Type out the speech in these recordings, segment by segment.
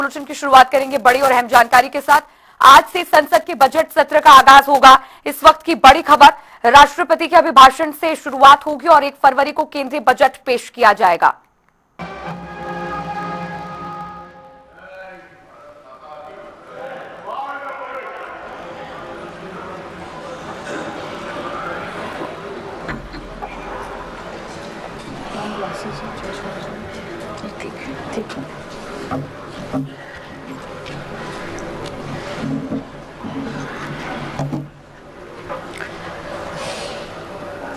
Bulletin की शुरुआत करेंगे बड़ी और अहम जानकारी के साथ। आज से संसद के बजट सत्र का आगाज होगा। इस वक्त की बड़ी खबर, राष्ट्रपति के अभिभाषण से शुरुआत होगी और 1 फरवरी को केंद्रीय बजट पेश किया जाएगा। ठीक है।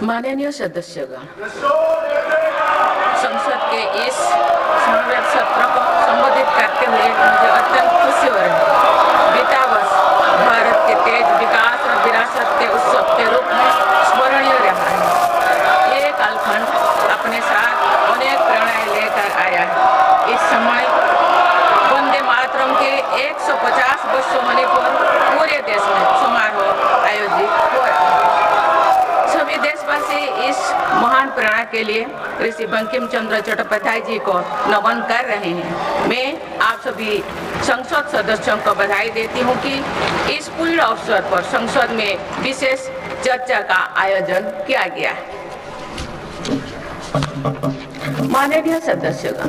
माननीय सदस्यगण, संसद के इस समावेश सत्र को संबोधित करते हुए मुझे अत्यंत खुशी हो रही है। बीता वर्ष भारत के तेज विकास और विरासत के उत्सव के रूप में स्मरणीय रहा है। ये कालखंड अपने साथ अनेक प्रेरणाएं लेकर आया है। इस समय वंदे मातरम के 150 वर्षों होने पर पूरे देश में समारोह आयोजित हो रहा है। सभी देशवासी इस महान प्रेरणा के लिए ऋषि बंकिम चंद्र चट्टोपाध्याय जी को नमन कर रहे हैं। मैं आप सभी संसद सदस्यों को बधाई देती हूं कि इस पूर्ण अवसर पर संसद में विशेष चर्चा का आयोजन किया गया है। माननीय सदस्यगण,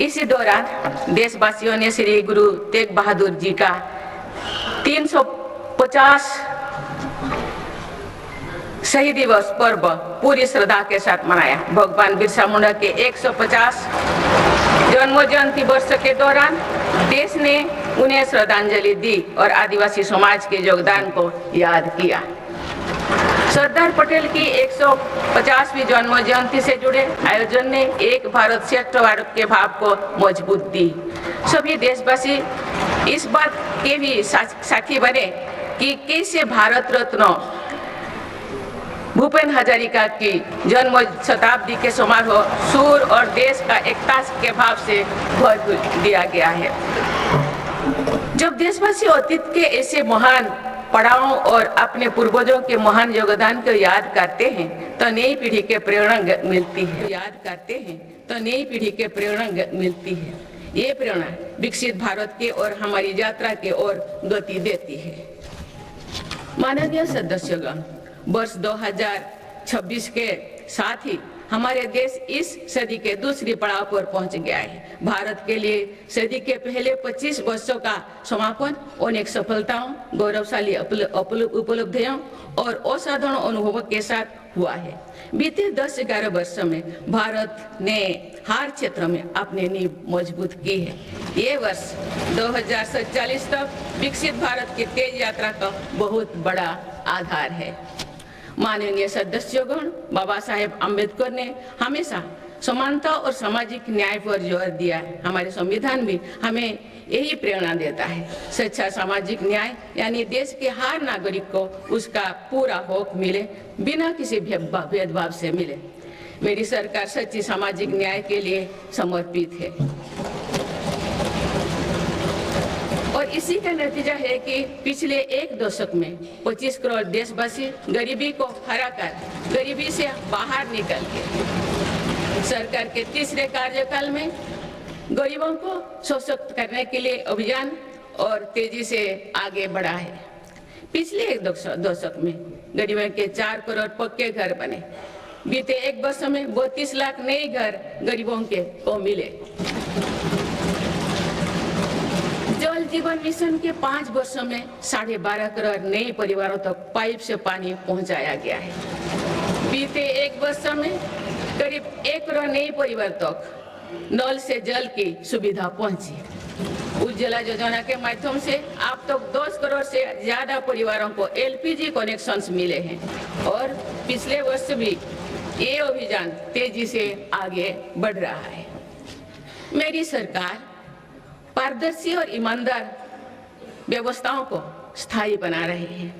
इसी दौरान देशवासियों ने श्री गुरु तेग बहादुर जी का 350 शहीद दिवस पर्व पूरी श्रद्धा के साथ मनाया। भगवान बिरसा मुंडा के 150 जन्म जयंती वर्ष के दौरान देश ने उन्हें श्रद्धांजलि दी और आदिवासी समाज के योगदान को याद किया। सरदार पटेल की 150वीं जन्म जयंती से जुड़े आयोजन ने एक भारत श्रेष्ठ भारत के भाव को मजबूत दी। सभी देशवासी इस बात के भी साक्षी बने कि कैसे भारत रत्न भूपेन हजारिका की जन्म शताब्दी के समारोह सूर और देश का एकता के भाव से भर दिया गया है। जब देशवासी अतीत के ऐसे महान पड़ावों और अपने पूर्वजों के महान योगदान को याद करते हैं तो नई पीढ़ी के प्रेरणा मिलती है। ये प्रेरणा विकसित भारत के और हमारी यात्रा के ओर गति देती है। माननीय सदस्यगण, वर्ष 2026 के साथ ही हमारे देश इस सदी के दूसरी पड़ाव पर पहुंच गया है। भारत के लिए सदी के पहले 25 वर्षों का समापन अनेक सफलताओं, गौरवशाली उपलब्धियों और असाधारण अनुभवों के साथ हुआ है। बीते 10-11 वर्षों में भारत ने हर क्षेत्र में अपनी नींव मजबूत की है। ये वर्ष 2047 तक विकसित भारत की तेज यात्रा का बहुत बड़ा आधार है। माननीय सदस्यगण, बाबा साहेब अम्बेडकर ने हमेशा समानता और सामाजिक न्याय पर जोर दिया है। हमारे संविधान भी हमें यही प्रेरणा देता है। सच्चा सामाजिक न्याय यानी देश के हर नागरिक को उसका पूरा हक मिले, बिना किसी भेदभाव से मिले। मेरी सरकार सच्ची सामाजिक न्याय के लिए समर्पित है और इसी का नतीजा है कि पिछले एक दशक में 25 करोड़ देशवासी गरीबी को हराकर गरीबी से बाहर निकल गए। सरकार के तीसरे कार्यकाल में गरीबों को सशक्त करने के लिए अभियान और तेजी से आगे बढ़ा है। पिछले एक दशक में गरीबों के 4 करोड़ पक्के घर बने। बीते एक वर्ष में 32 लाख नए घर गरीबों के को मिले। जल जीवन मिशन के 5 वर्षों में 12.5 करोड़ नए परिवारों तक पाइप से पानी पहुंचाया गया है। बीते एक वर्ष में करीब 1 करोड़ नए परिवार तक नल से जल की सुविधा पहुंची। उज्ज्वला योजना के माध्यम से अब तक 10 करोड़ से ज्यादा परिवारों को LPG कनेक्शंस मिले हैं और पिछले वर्ष भी ये अभियान तेजी से आगे बढ़ रहा है। मेरी सरकार पारदर्शी और ईमानदार व्यवस्थाओं को स्थायी बना रही है।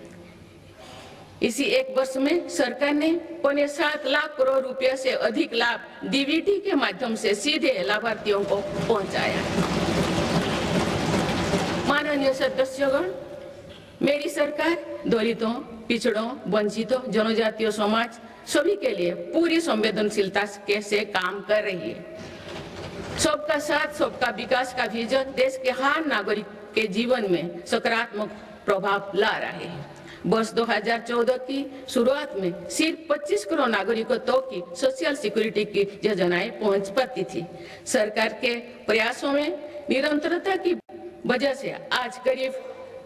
इसी एक वर्ष में सरकार ने 7 लाख करोड़ रुपए से अधिक लाभ DBT के माध्यम से सीधे लाभार्थियों को पहुंचाया। माननीय सदस्यगण, मेरी सरकार दलितों, पिछड़ों, वंचितों, जनजातीय समाज सभी के लिए पूरी संवेदनशीलता से काम कर रही है। सबका साथ सबका विकास का विजन देश के हर नागरिक के जीवन में सकारात्मक प्रभाव ला रहे हैं। वर्ष 2014 की शुरुआत में सिर्फ 25 करोड़ नागरिकों तक की सोशल सिक्योरिटी की योजनाएं पहुंच पाती थी। सरकार के प्रयासों में निरंतरता की वजह से आज करीब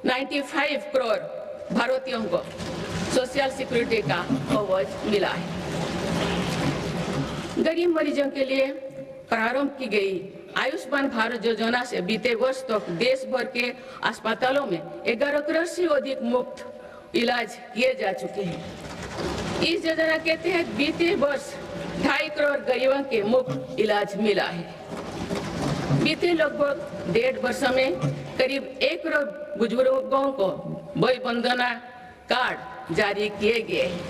95 करोड़ भारतीयों को सोशल सिक्योरिटी का कवच मिला है। गरीब मरीजों के लिए प्रारंभ की गई आयुष्मान भारत योजना से बीते वर्ष तक देश भर के अस्पतालों में 11 करोड़ से अधिक मुफ्त इलाज किए जा चुके हैं। इस योजना के तहत बीते वर्ष 2.5 करोड़ गरीबों के मुफ्त इलाज मिला है। बीते लगभग 1.5 वर्षों में करीब 1 करोड़ बुजुर्गों को वय वंदना कार्ड जारी किए गए हैं।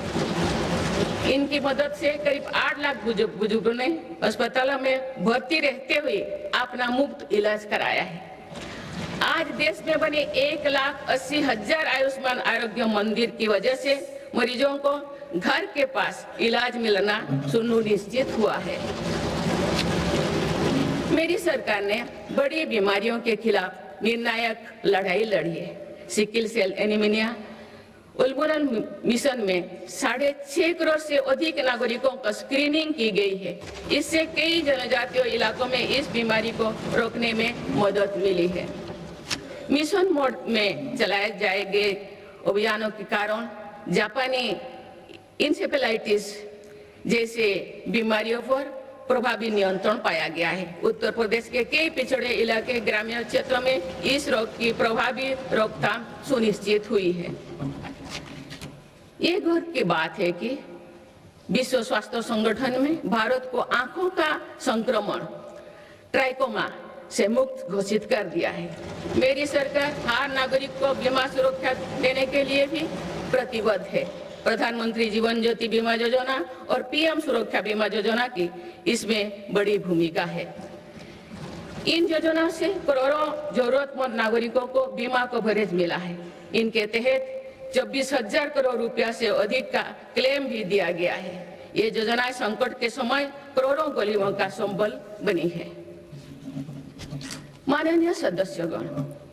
इनकी मदद से करीब 8 लाख बुजुर्गों ने अस्पतालों में भर्ती रहते हुए अपना मुफ्त इलाज कराया है। आज देश में बने 1,80,000 आयुष्मान आरोग्य मंदिर की वजह से मरीजों को घर के पास इलाज मिलना सुनिश्चित हुआ है। मेरी सरकार ने बड़ी बीमारियों के खिलाफ निर्णायक लड़ाई लड़ी है। सिकल सेल एनीमिया उन्मूलन मिशन में 6.5 करोड़ से अधिक नागरिकों का स्क्रीनिंग की गई है। इससे कई जनजातीय इलाकों में इस बीमारी को रोकने में मदद मिली है। मिशन मोड में चलाए जाए गए अभियानों के कारण जापानी इंसेफेलाइटिस जैसे बीमारियों पर प्रभावी नियंत्रण पाया गया है। उत्तर प्रदेश के कई पिछड़े इलाके ग्रामीण क्षेत्रों में इस रोग की प्रभावी रोकथाम सुनिश्चित हुई है। ये गर्व की बात है कि विश्व स्वास्थ्य संगठन में भारत को आंखों का संक्रमण ट्राइकोमा से मुक्त घोषित कर दिया है। मेरी सरकार हर नागरिक को बीमा सुरक्षा देने के लिए भी प्रतिबद्ध है। प्रधानमंत्री जीवन ज्योति बीमा योजना और पीएम सुरक्षा बीमा योजना की इसमें बड़ी भूमिका है। इन योजनाओं से करोड़ों जरूरतमंद नागरिकों को बीमा कवरेज मिला है। इनके तहत 24,000 करोड़ रुपया से अधिक का क्लेम भी दिया गया है। ये योजना संकट के समय करोड़ों गरीबों का संबल बनी है। माननीय सदस्यगण,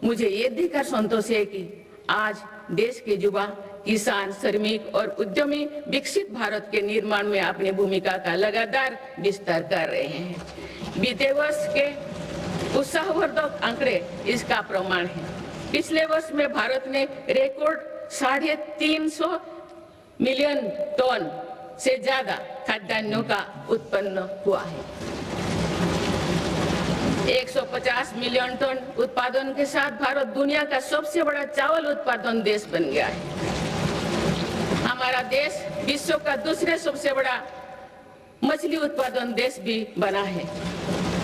मुझे ये देखकर संतोष है कि आज देश के युवा, किसान, श्रमिक और उद्यमी विकसित भारत के निर्माण में अपनी भूमिका का लगातार विस्तार कर रहे हैं। बीते वर्ष के उत्साहवर्धक आंकड़े इसका प्रमाण है। पिछले वर्ष में भारत ने रिकॉर्ड 350 मिलियन टन से ज्यादा खाद्यान्नों का उत्पन्न हुआ है। 150 मिलियन टन उत्पादन के साथ भारत दुनिया का सबसे बड़ा चावल उत्पादन देश बन गया है। हमारा देश विश्व का दूसरे सबसे बड़ा मछली उत्पादन देश भी बना है।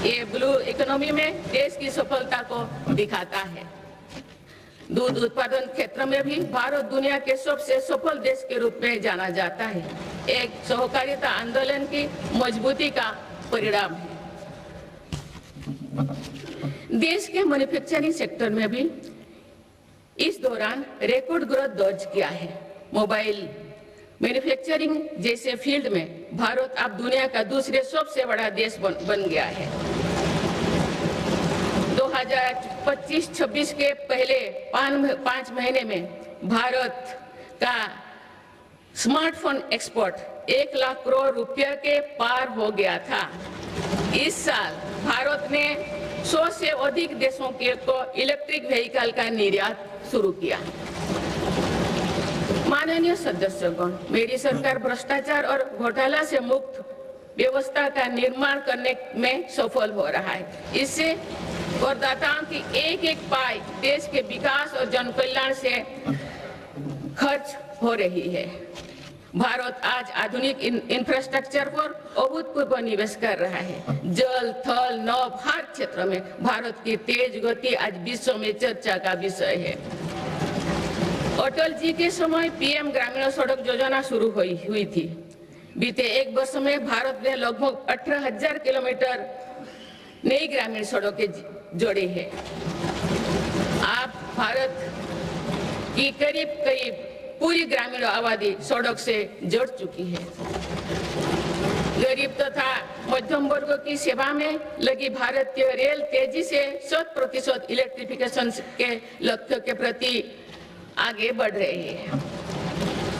ये ब्लू इकोनॉमी में देश की सफलता को दिखाता है। दूध उत्पादन क्षेत्र में भी भारत दुनिया के सबसे सफल देश के रूप में जाना जाता है। एक सहकारिता आंदोलन की मजबूती का परिणाम है। देश के मैन्युफैक्चरिंग सेक्टर में भी इस दौरान रिकॉर्ड ग्रोथ दर्ज किया है। मोबाइल मैन्युफैक्चरिंग जैसे फील्ड में भारत अब दुनिया का दूसरे सबसे बड़ा देश बन गया है। 2025-26 के पहले 5 महीने में भारत का स्मार्टफोन एक्सपोर्ट 1 लाख करोड़ रुपया के पार हो गया था। इस साल भारत ने 100 से अधिक देशों के को इलेक्ट्रिक व्हीकल का निर्यात शुरू किया। माननीय सदस्यगण, मेरी सरकार भ्रष्टाचार और घोटाला से मुक्त व्यवस्था का निर्माण करने में सफल हो रहा है। इससे करदाताओं की एक पाई देश के विकास और जन कल्याण से खर्च हो रही है। भारत आज आधुनिक इंफ्रास्ट्रक्चर पर अभूतपूर्व निवेश कर रहा है। जल, थल, नभ हर क्षेत्र में भारत की तेज गति आज विश्व में चर्चा का विषय है। अटल जी के समय पीएम ग्रामीण सड़क योजना शुरू हुई थी। बीते 1 वर्ष में भारत ने लगभग 18,000 किलोमीटर नई ग्रामीण सड़कें जोड़ी है। अब भारत की करीब पूरी ग्रामीण आबादी सड़क से जुड़ चुकी है। गरीब तथा मध्यम वर्ग की सेवा में लगी भारतीय रेल तेजी से 100% इलेक्ट्रिफिकेशन के लक्ष्य के प्रति आगे बढ़ रही है।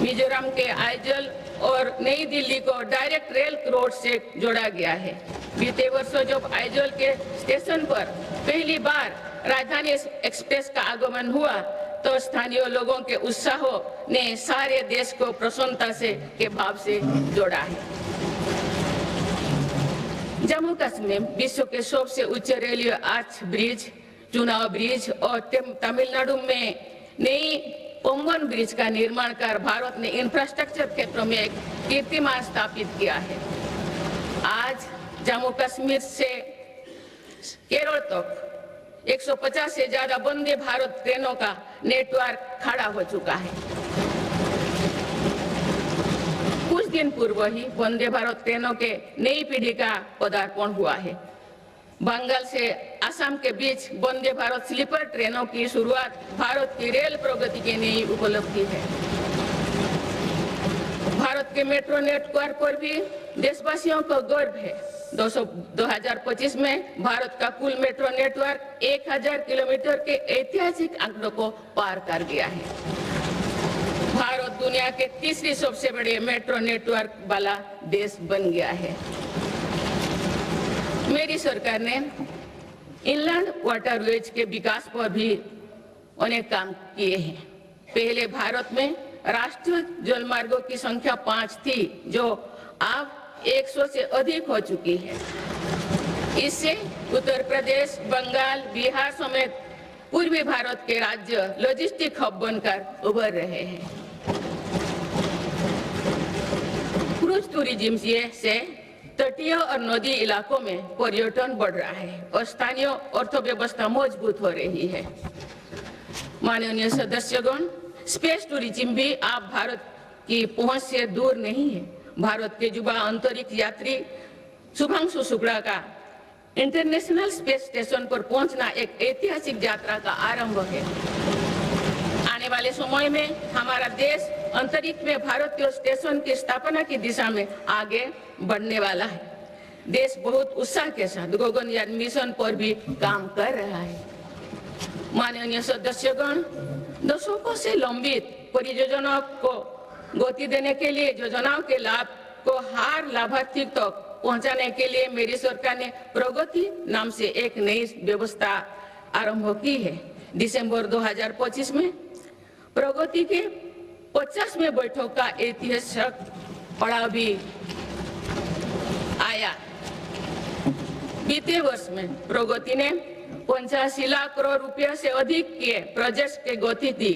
मिजोरम के आइजल और नई दिल्ली को डायरेक्ट रेल रोड से जोड़ा गया है। बीते वर्षों जब आइजल के स्टेशन पर पहली बार राजधानी एक्सप्रेस का आगमन हुआ तो स्थानीय लोगों के उत्साह ने सारे देश को प्रसन्नता से के भाव से जोड़ा है। जम्मू कश्मीर विश्व के सबसे ऊंचे रेलवे आर्च ब्रिज, चुनाव ब्रिज और तमिलनाडु में नई पंबन ब्रिज का निर्माण कर भारत ने इंफ्रास्ट्रक्चर क्षेत्रों में एक कीर्तिमान स्थापित किया है। आज जम्मू कश्मीर से केरल तक 150 से ज्यादा वंदे भारत ट्रेनों का नेटवर्क खड़ा हो चुका है। कुछ दिन पूर्व ही वंदे भारत ट्रेनों के नई पीढ़ी का पदार्पण हुआ है। बंगाल से असम के बीच वंदे भारत स्लीपर ट्रेनों की शुरुआत भारत की रेल प्रगति की नई उपलब्धि है। भारत के मेट्रो नेटवर्क पर भी देशवासियों को गर्व है। 2025 में भारत का कुल मेट्रो नेटवर्क 1000 किलोमीटर के ऐतिहासिक आंकड़ों को पार कर गया है। भारत दुनिया के तीसरी सबसे बड़े मेट्रो नेटवर्क वाला देश बन गया है। मेरी सरकार ने इनलैंड वाटरवेज के विकास पर भी अनेक काम किए हैं। पहले भारत में राष्ट्रीय जलमार्गों की संख्या 5 थी, जो अब 100 से अधिक हो चुकी है। इससे उत्तर प्रदेश, बंगाल, बिहार समेत पूर्वी भारत के राज्य लॉजिस्टिक हब बनकर उभर रहे हैं। क्रूज टूरिज्म से तटीय और नदी इलाकों में पर्यटन बढ़ रहा है और स्थानीय अर्थव्यवस्था मजबूत हो रही है। माननीय सदस्यगण, स्पेस टूरिज्म भी आप भारत की पहुंच से दूर नहीं है। भारत के युवा अंतरिक्ष यात्री शुभांशु शुक्ला का इंटरनेशनल स्पेस स्टेशन पर पहुंचना एक ऐतिहासिक यात्रा का आरंभ है। आने वाले समय में हमारा देश अंतरिक्ष में भारतीय स्टेशन की स्थापना की दिशा में आगे बढ़ने वाला है। देश बहुत उत्साह के साथ गगनयान मिशन पर भी काम कर रहा है। माननीय सदस्यगण, दशकों से लंबित परियोजनाओं को गति देने के लिए योजनाओं के लाभ को हर लाभार्थी तक पहुंचाने के लिए मेरी सरकार ने प्रगति नाम से एक नई व्यवस्था आरंभ की है। दिसंबर 2025 में प्रगति के 50वें बैठक का ऐतिहासिक पड़ाव भी आया। बीते वर्ष में प्रगति ने 85 लाख करोड़ रुपया से अधिक के प्रोजेक्ट के गति दी।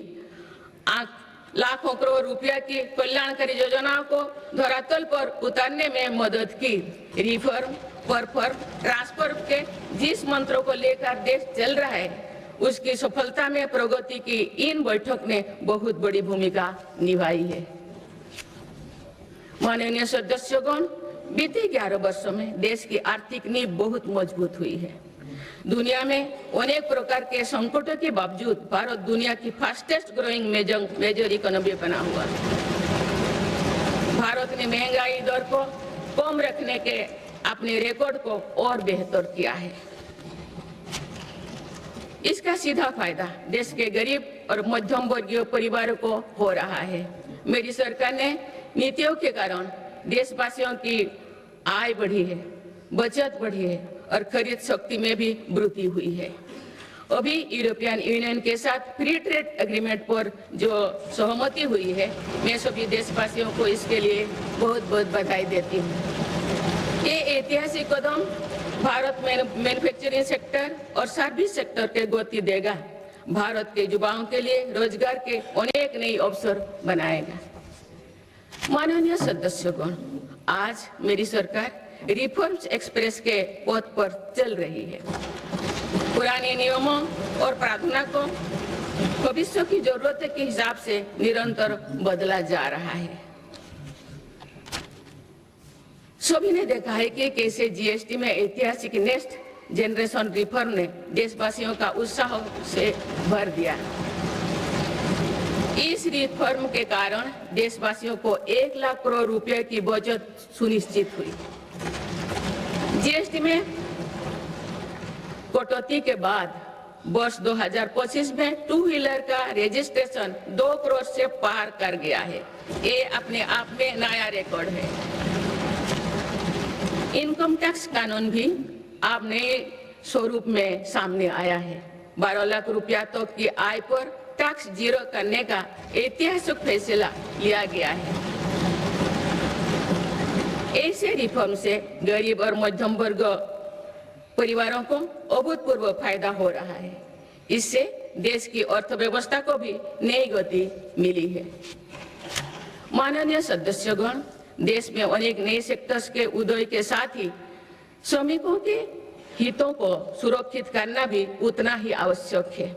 लाखों करोड़ रुपया की कल्याणकारी योजनाओं को धरातल पर उतारने में मदद की। रिफॉर्म, परफॉर्म, ट्रांसफर के जिस मंत्रों को लेकर देश चल रहा है, उसकी सफलता में प्रगति की इन बैठक ने बहुत बड़ी भूमिका निभाई है। माननीय सदस्यगण, बीते 11 वर्षों में देश की आर्थिक नींव बहुत मजबूत हुई है। दुनिया में अनेक प्रकार के संकटों के बावजूद भारत दुनिया की फास्टेस्ट ग्रोइंग मेजर इकोनॉमी बना हुआ है। भारत ने महंगाई दर को कम रखने के अपने रिकॉर्ड को और बेहतर किया है। इसका सीधा फायदा देश के गरीब और मध्यम वर्गीय परिवारों को हो रहा है। मेरी सरकार ने नीतियों के कारण देशवासियों की आय बढ़ी है, बचत बढ़ी है और खरीद शक्ति में भी वृद्धि हुई है। अभी यूरोपियन यूनियन के साथ फ्री ट्रेड एग्रीमेंट पर जो सहमति हुई है, मैं सभी देशवासियों को इसके लिए बहुत बहुत बधाई देती हूँ। ये ऐतिहासिक कदम भारत में मैन्युफैक्चरिंग सेक्टर और सर्विस सेक्टर के गति देगा। भारत के युवाओं के लिए रोजगार के अनेक नए अवसर बनाएगा। माननीय सदस्यगण, आज मेरी सरकार रिफॉर्म्स एक्सप्रेस के पथ पर चल रही है। पुराने नियमों और प्रावधानों को भविष्य की जरूरत के हिसाब से निरंतर बदला जा रहा है। सभी ने देखा है कि कैसे जीएसटी में ऐतिहासिक नेक्स्ट जनरेशन रिफॉर्म ने देशवासियों का उत्साह से भर दिया। इस रिफॉर्म के कारण देशवासियों को 1 लाख करोड़ रुपए की बचत सुनिश्चित हुई। जीएसटी में कटौती के बाद वर्ष 2025 में 2 व्हीलर का रजिस्ट्रेशन 2 करोड़ से पार कर गया है। ये अपने आप में नया रिकॉर्ड है। इनकम टैक्स कानून भी अब नए स्वरूप में सामने आया है। 12 लाख रुपया तक की आय पर टैक्स जीरो करने का ऐतिहासिक फैसला लिया गया है। ऐसे रिफॉर्म से गरीब और मध्यम वर्ग परिवारों को अभूतपूर्व फायदा हो रहा है। इससे देश की अर्थव्यवस्था को भी नई गति मिली है। माननीय सदस्यगण, देश में अनेक नए सेक्टर्स के उदय के साथ ही श्रमिकों के हितों को सुरक्षित करना भी उतना ही आवश्यक है।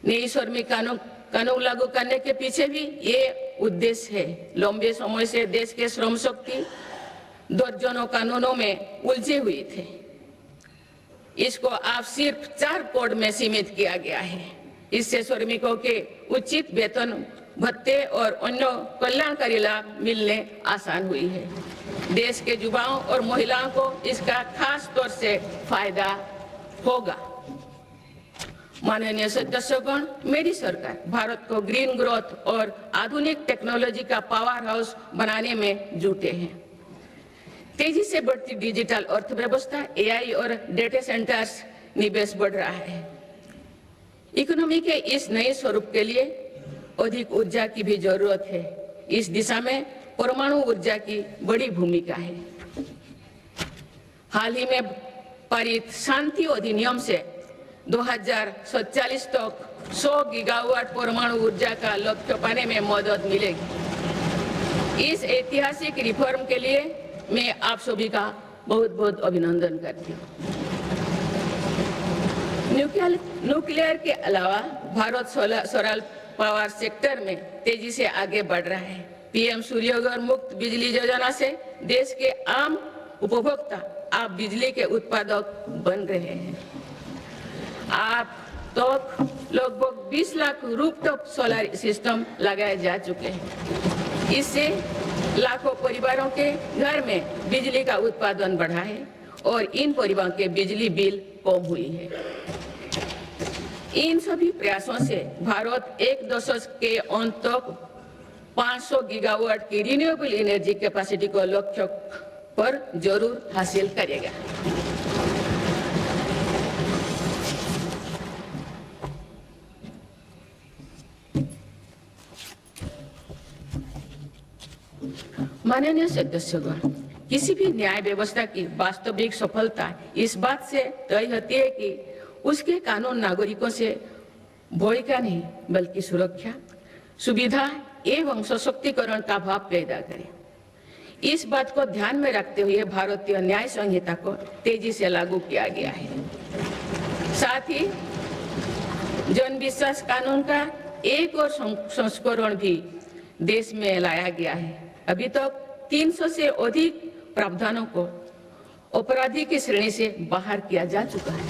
नई श्रमिक कानून लागू करने के पीछे भी ये उद्देश्य है। लंबे समय से देश के श्रम शक्ति दर्जनों कानूनों में उलझे हुए थे। इसको आप सिर्फ 4 कोड में सीमित किया गया है। इससे श्रमिकों के उचित वेतन भत्ते और अन्य कल्याणकारी लाभ मिलने आसान हुई है। देश के युवाओं और महिलाओं को इसका खास तौर से फायदा होगा। माननीय सदस्यगण, मेरी सरकार भारत को ग्रीन ग्रोथ और आधुनिक टेक्नोलॉजी का पावर हाउस बनाने में जुटे हैं। तेजी से बढ़ती डिजिटल अर्थव्यवस्था, एआई और डेटा सेंटर्स निवेश बढ़ रहा है। इकोनॉमी के इस नए स्वरूप के लिए अधिक ऊर्जा की भी जरूरत है। इस दिशा में परमाणु ऊर्जा की बड़ी भूमिका है। हाल ही में पारित शांति अधिनियम से 2047 तक 100 गीगावाट परमाणु ऊर्जा का लक्ष्य पाने में मदद मिलेगी। इस ऐतिहासिक रिफॉर्म के लिए मैं आप सभी का बहुत बहुत अभिनंदन करती हूँ। न्यूक्लियर के अलावा भारत सोलर पावर सेक्टर में तेजी से आगे बढ़ रहा है। पीएम सूर्यघर मुक्त बिजली योजना से देश के आम उपभोक्ता आप बिजली के उत्पादक बन रहे हैं। आप तक लगभग 20 लाख रूफटॉप सोलर सिस्टम लगाए जा चुके हैं। इससे लाखों परिवारों के घर में बिजली का उत्पादन बढ़ा है और इन परिवारों के बिजली बिल कम हुई है। इन सभी प्रयासों से भारत एक दशक के अंत तक 500 गीगावाट की रिन्यूएबल एनर्जी कैपेसिटी को लक्ष्य पर जरूर हासिल करेगा। माननीय सदस्यगण, किसी भी न्याय व्यवस्था की वास्तविक सफलता इस बात से तय होती है कि उसके कानून नागरिकों से भय का नहीं बल्कि सुरक्षा, सुविधा एवं सशक्तिकरण का भाव पैदा करे। इस बात को ध्यान में रखते हुए भारतीय न्याय संहिता को तेजी से लागू किया गया है। साथ ही जन विश्वास कानून का एक और संस्करण भी देश में लाया गया है। अभी तक 300 से अधिक प्रावधानों को अपराधी की श्रेणी से बाहर किया जा चुका है।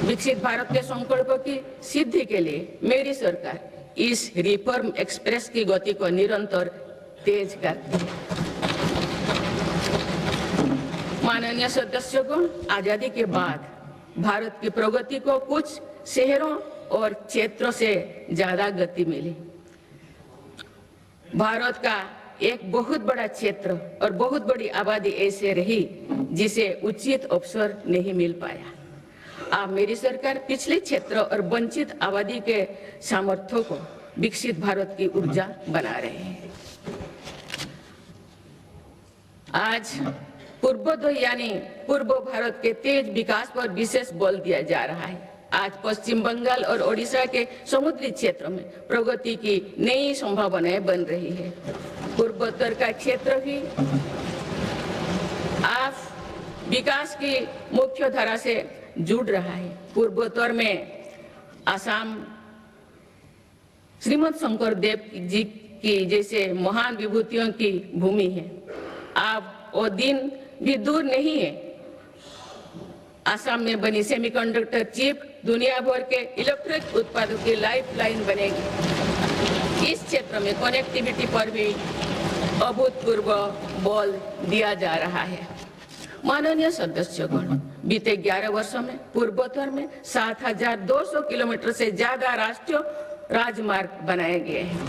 विकसित भारत के संकल्प की सिद्धि के लिए मेरी सरकार इस रिफॉर्म एक्सप्रेस की गति को निरंतर तेज करती है। माननीय सदस्यगण, आजादी के बाद भारत की प्रगति को कुछ शहरों और क्षेत्रों से ज्यादा गति मिली। भारत का एक बहुत बड़ा क्षेत्र और बहुत बड़ी आबादी ऐसे रही जिसे उचित अवसर नहीं मिल पाया। अब मेरी सरकार पिछले क्षेत्र और वंचित आबादी के सामर्थ्यों को विकसित भारत की ऊर्जा बना रहे हैं। आज पूर्वोदय यानी पूर्व भारत के तेज विकास पर विशेष बल दिया जा रहा है। आज पश्चिम बंगाल और ओडिशा के समुद्री क्षेत्र में प्रगति की नई संभावनाएं बन रही है। पूर्वोत्तर का क्षेत्र भी आज विकास की मुख्य धारा से जुड़ रहा है। पूर्वोत्तर में असम श्रीमद शंकर देव जी की जैसे महान विभूतियों की भूमि है। अब वो दिन भी दूर नहीं है। आसाम में बनी सेमीकंडक्टर चिप दुनिया भर के इलेक्ट्रिक उत्पादों की लाइफलाइन बनेगी। इस क्षेत्र में कनेक्टिविटी पर भी अभूतपूर्व बल दिया जा रहा है। माननीय सदस्यगण, बीते 11 वर्षों में पूर्वोत्तर में 7,200 किलोमीटर से ज्यादा राष्ट्रीय राजमार्ग बनाए गए हैं।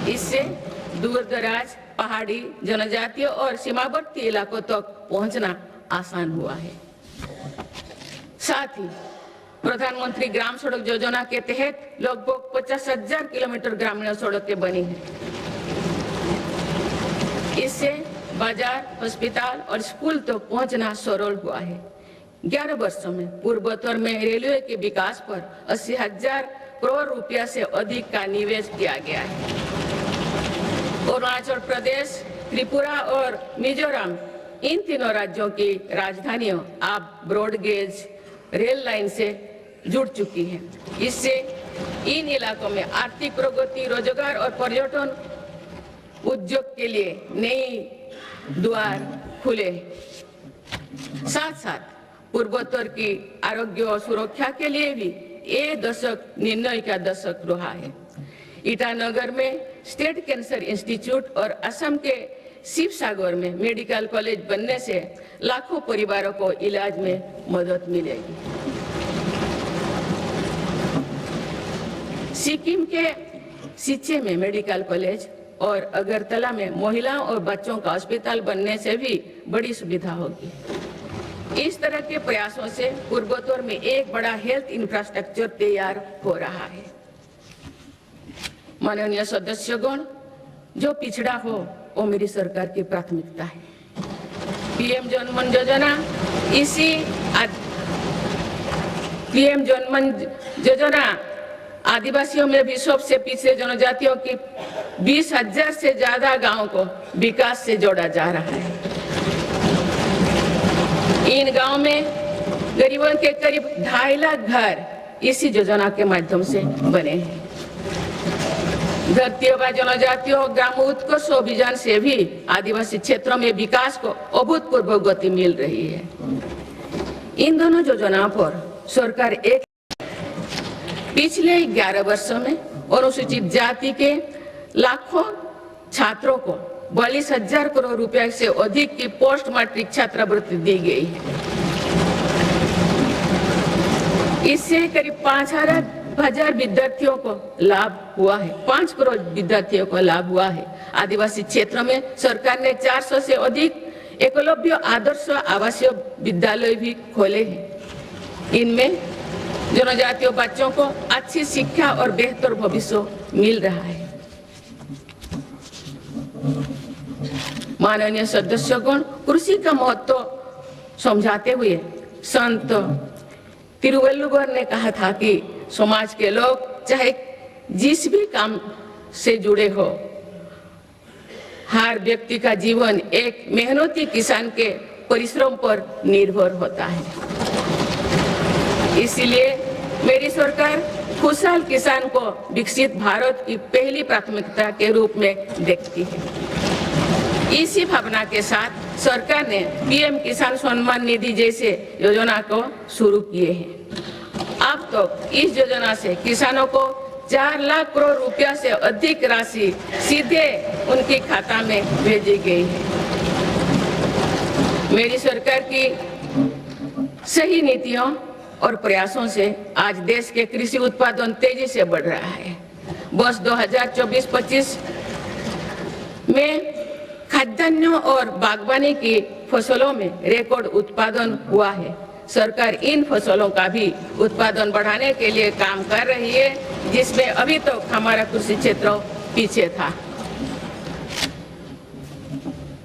इससे दूर दराज, पहाड़ी, जनजातीय और सीमावर्ती इलाकों तक पहुंचना आसान हुआ है। साथ ही प्रधानमंत्री ग्राम सड़क योजना के तहत लगभग 50,000 किलोमीटर ग्रामीण सड़कें बनी हैं। इससे बाजार, अस्पताल और स्कूल तक पहुंचना सरल हुआ है। 11 वर्षों में पूर्वोत्तर में रेलवे के विकास पर 80,000 करोड़ रुपया से अधिक का निवेश किया गया है। अरुणाचल प्रदेश, त्रिपुरा और मिजोरम, इन तीनों राज्यों की राजधानियों अब ब्रॉड गेज रेल लाइन से जुड़ चुकी है। इससे इन इलाकों में आर्थिक प्रगति, रोजगार और पर्यटन उद्योग के लिए नई द्वार खुले। साथ साथ पूर्वोत्तर की आरोग्य और सुरक्षा के लिए भी ये दशक निर्णय का दशक रहा है। ईटानगर में स्टेट कैंसर इंस्टीट्यूट और असम के शिवसागर में मेडिकल कॉलेज बनने से लाखों परिवारों को इलाज में मदद मिलेगी। सिक्किम के सिच्चे में मेडिकल कॉलेज और अगरतला में महिलाओं और बच्चों का अस्पताल बनने से भी बड़ी सुविधा होगी। इस तरह के प्रयासों से पूर्वोत्तर में एक बड़ा हेल्थ इंफ्रास्ट्रक्चर तैयार हो रहा है। माननीय सदस्यगण, जो पिछड़ा हो वो मेरी सरकार की प्राथमिकता है। पीएम जनमन योजना, पीएम जनमन योजना आदिवासियों में भी सबसे पिछड़े जनजातियों की 20,000 से ज्यादा गांवों को विकास से जोड़ा जा रहा है। इन गांवों में गरीबों के करीब 2.5 लाख घर इसी योजना के माध्यम से बने हैं। धरती आबा जनजातियों ग्राम उत्कर्ष अभियान से भी आदिवासी क्षेत्रों में विकास को अभूतपूर्व गति मिल रही है। इन दोनों योजनाओं पर सरकार पिछले 11 वर्षों में अनुसूचित जाति के लाखों छात्रों को 42,000 करोड़ रुपए से अधिक की पोस्ट मैट्रिक छात्रवृत्ति दी गई है। इससे करीब 5,000 विद्यार्थियों को लाभ हुआ है। 5 करोड़ विद्यार्थियों को लाभ हुआ है। आदिवासी क्षेत्रों में सरकार ने 400 से अधिक एकलव्य आदर्श आवासीय विद्यालय भी खोले हैं। इनमें जनजातीय बच्चों को अच्छी शिक्षा और बेहतर भविष्य मिल रहा है। माननीय सदस्यगण, कृषि का महत्व समझाते हुए संत तिरुवल्लुवर ने कहा था कि समाज के लोग चाहे जिस भी काम से जुड़े हो, हर व्यक्ति का जीवन एक मेहनती किसान के परिश्रम पर निर्भर होता है। इसलिए मेरी सरकार खुशहाल किसान को विकसित भारत की पहली प्राथमिकता के रूप में देखती है। इसी भावना के साथ सरकार ने पीएम किसान सम्मान निधि जैसे योजना को शुरू किए हैं। अब तो इस योजना से किसानों को 4 लाख करोड़ रुपया से अधिक राशि सीधे उनके खाता में भेजी गई है। मेरी सरकार की सही नीतियों और प्रयासों से आज देश के कृषि उत्पादन तेजी से बढ़ रहा है। वर्ष 2024-25 में खाद्यान्न और बागवानी की फसलों में रिकॉर्ड उत्पादन हुआ है। सरकार इन फसलों का भी उत्पादन बढ़ाने के लिए काम कर रही है, जिसमें अभी तक हमारा कृषि क्षेत्र पीछे था।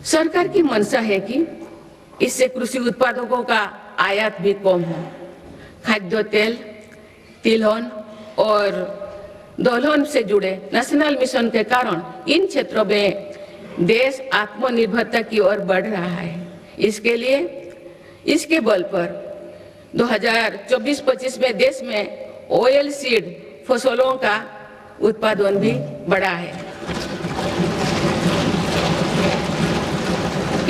सरकार की मंशा है कि इससे कृषि उत्पादकों का आयात भी कम हो। खाद्य तेल, तिलहन और दलहन से जुड़े नेशनल मिशन के कारण इन क्षेत्रों में देश आत्मनिर्भरता की ओर बढ़ रहा है। इसके बल पर 2024-25 में देश में ऑयल सीड फसलों का उत्पादन भी बढ़ा है।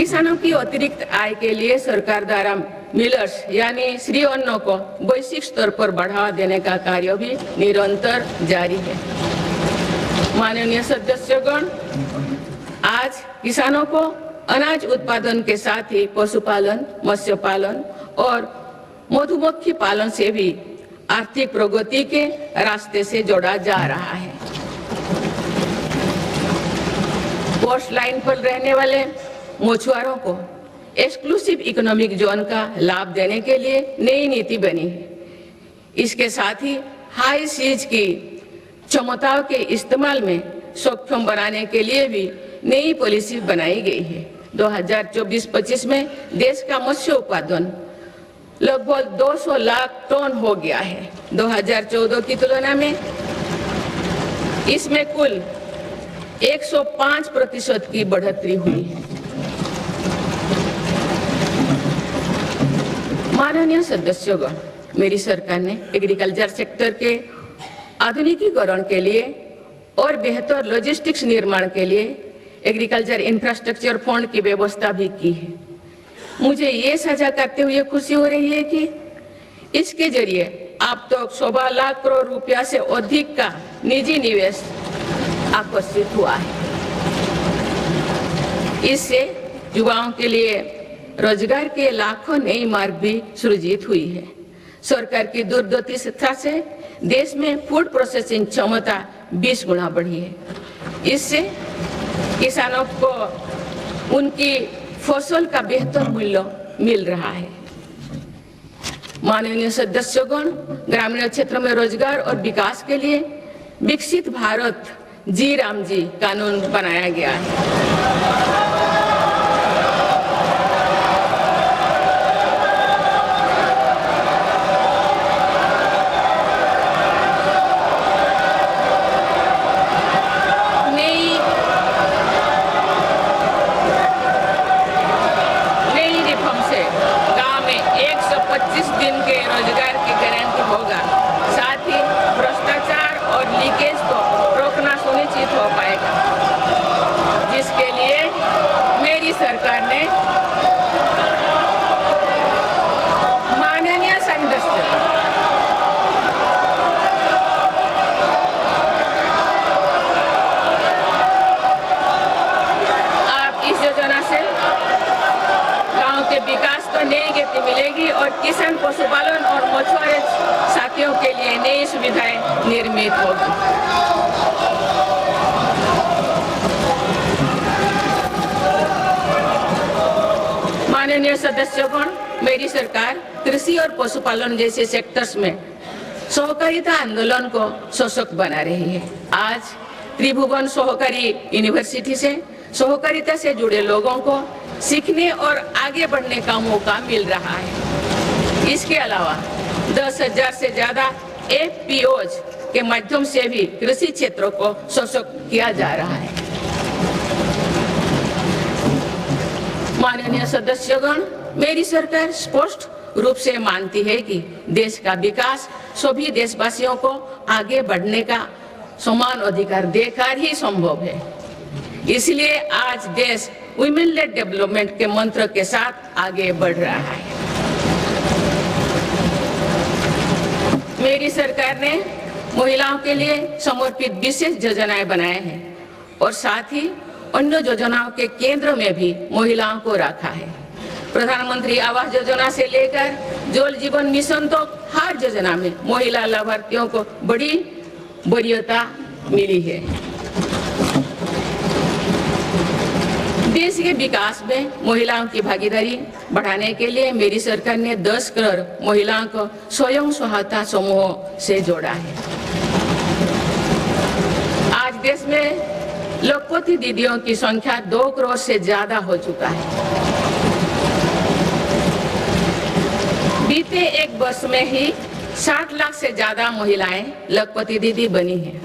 किसानों की अतिरिक्त आय के लिए सरकार द्वारा मिलर्स यानी श्री अन्नों को वैश्विक स्तर पर बढ़ावा देने का कार्य भी निरंतर जारी है। माननीय सदस्यगण, आज किसानों को अनाज उत्पादन के साथ ही पशुपालन, मत्स्य पालन और मधुमक्खी पालन से भी आर्थिक प्रगति के रास्ते से जोड़ा जा रहा है। कोस्ट लाइन पर रहने वाले मछुआरों को एक्सक्लूसिव इकोनॉमिक जोन का लाभ देने के लिए नई नीति बनी है। इसके साथ ही हाई सीज की क्षमताओं के इस्तेमाल में सक्षम बनाने के लिए भी नई पॉलिसी बनाई गई है। 2024-25 में देश का मत्स्य उत्पादन लगभग 200 लाख टन हो गया है। 2014 की तुलना में इसमें कुल 105% की बढ़ोतरी हुई है। माननीय सदस्यगण, मेरी सरकार ने एग्रीकल्चर सेक्टर के आधुनिकीकरण के लिए और बेहतर लॉजिस्टिक्स निर्माण के लिए एग्रीकल्चर इंफ्रास्ट्रक्चर फंड की व्यवस्था भी की है। मुझे ये साझा करते हुए खुशी हो रही है कि इसके जरिए अब तक 1.25 लाख करोड़ रुपया से अधिक का निजी निवेश आकर्षित हुआ है। इससे युवाओं के लिए रोजगार के लाखों नए मार्ग भी सृजित हुई है। सरकार की दूरदर्शिता से देश में फूड प्रोसेसिंग क्षमता 20 गुना बढ़ी है। इससे किसानों को उनकी फसल का बेहतर मूल्य मिल रहा है। माननीय सदस्यगण, ग्रामीण क्षेत्र में रोजगार और विकास के लिए विकसित भारत जी राम जी कानून बनाया गया है। सरकार ने माननीय सदस्य आप इस योजना से गांव के विकास को नई गति मिलेगी और किसान, पशुपालन और मछुआरे साथियों के लिए नई सुविधाएं निर्मित होगी। माननीय सदस्यगण, मेरी सरकार कृषि और पशुपालन जैसे सेक्टर्स में सहकारिता आंदोलन को सशक्त बना रही है। आज त्रिभुवन सहकारी यूनिवर्सिटी से सहकारिता से जुड़े लोगों को सीखने और आगे बढ़ने का मौका मिल रहा है। इसके अलावा 10,000 से ज्यादा FPOs के माध्यम से भी कृषि क्षेत्रों को सशक्त किया जा रहा है। माननीय सदस्यगण, मेरी सरकार स्पष्ट रूप से मानती है कि देश का विकास सभी देशवासियों को आगे बढ़ने का समान अधिकार देकर ही संभव है। इसलिए आज देश वुमेन लेड डेवलपमेंट के मंत्र के साथ आगे बढ़ रहा है। मेरी सरकार ने महिलाओं के लिए समर्पित विशेष योजनाएं बनाए हैं और साथ ही अन्य योजनाओं के केंद्र में भी महिलाओं को रखा है। प्रधानमंत्री आवास योजना से लेकर जल जीवन मिशन तो हर योजना में महिला लाभार्थियों को बड़ी वरीयता मिली है। देश के विकास में महिलाओं की भागीदारी बढ़ाने के लिए मेरी सरकार ने 10 करोड़ महिलाओं को स्वयं सहायता समूह से जोड़ा है। आज देश में लखपति दीदियों की संख्या 2 करोड़ से ज्यादा हो चुका है। बीते एक वर्ष में ही 60 लाख से ज्यादा महिलाएं लखपति दीदी बनी हैं।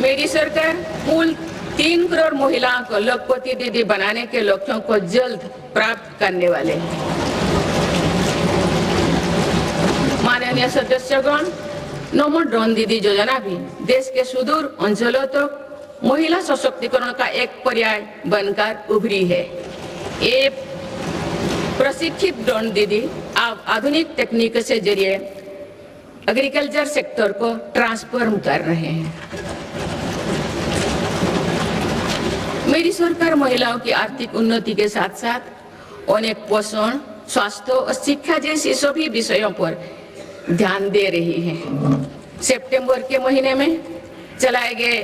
मेरी सरकार कुल 3 करोड़ महिलाओं को लखपति दीदी बनाने के लक्ष्यों को जल्द प्राप्त करने वाले हैं। माननीय सदस्यगण, नमो ड्रोन दीदी योजना भी देश के सुदूर अंचलों तक महिला सशक्तिकरण का एक पर्याय बनकर उभरी है। ये प्रशिक्षित ड्रोन दीदी अब आधुनिक तकनीक से जरिए एग्रीकल्चर सेक्टर को ट्रांसफॉर्म कर रहे हैं। मेरी सरकार महिलाओं की आर्थिक उन्नति के साथ साथ उन्हें पोषण, स्वास्थ्य और शिक्षा जैसी सभी विषयों पर ध्यान दे रही है। सितंबर के महीने में चलाए गए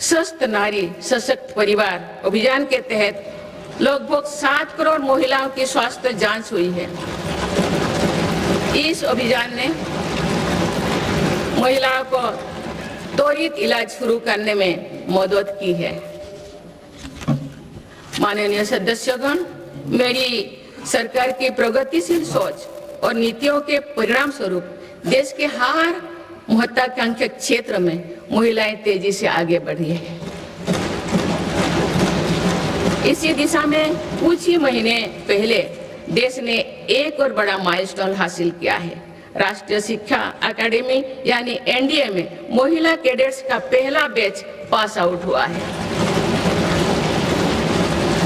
स्वस्थ नारी सशक्त परिवार अभियान के तहत लगभग 7 करोड़ महिलाओं की स्वास्थ्य जांच हुई है। इस अभियान ने महिलाओं को त्वरित इलाज शुरू करने में मदद की है। माननीय सदस्यगण, मेरी सरकार की प्रगतिशील सोच और नीतियों के परिणाम स्वरूप देश के हर महत्वाकांक्षी क्षेत्र में महिलाएं तेजी से आगे बढ़ी है। इसी दिशा में कुछ ही महीने पहले देश ने एक और बड़ा माइलस्टोन हासिल किया है। राष्ट्रीय शिक्षा अकादमी यानी एनडीए में महिला कैडेट्स का पहला बैच पास आउट हुआ है।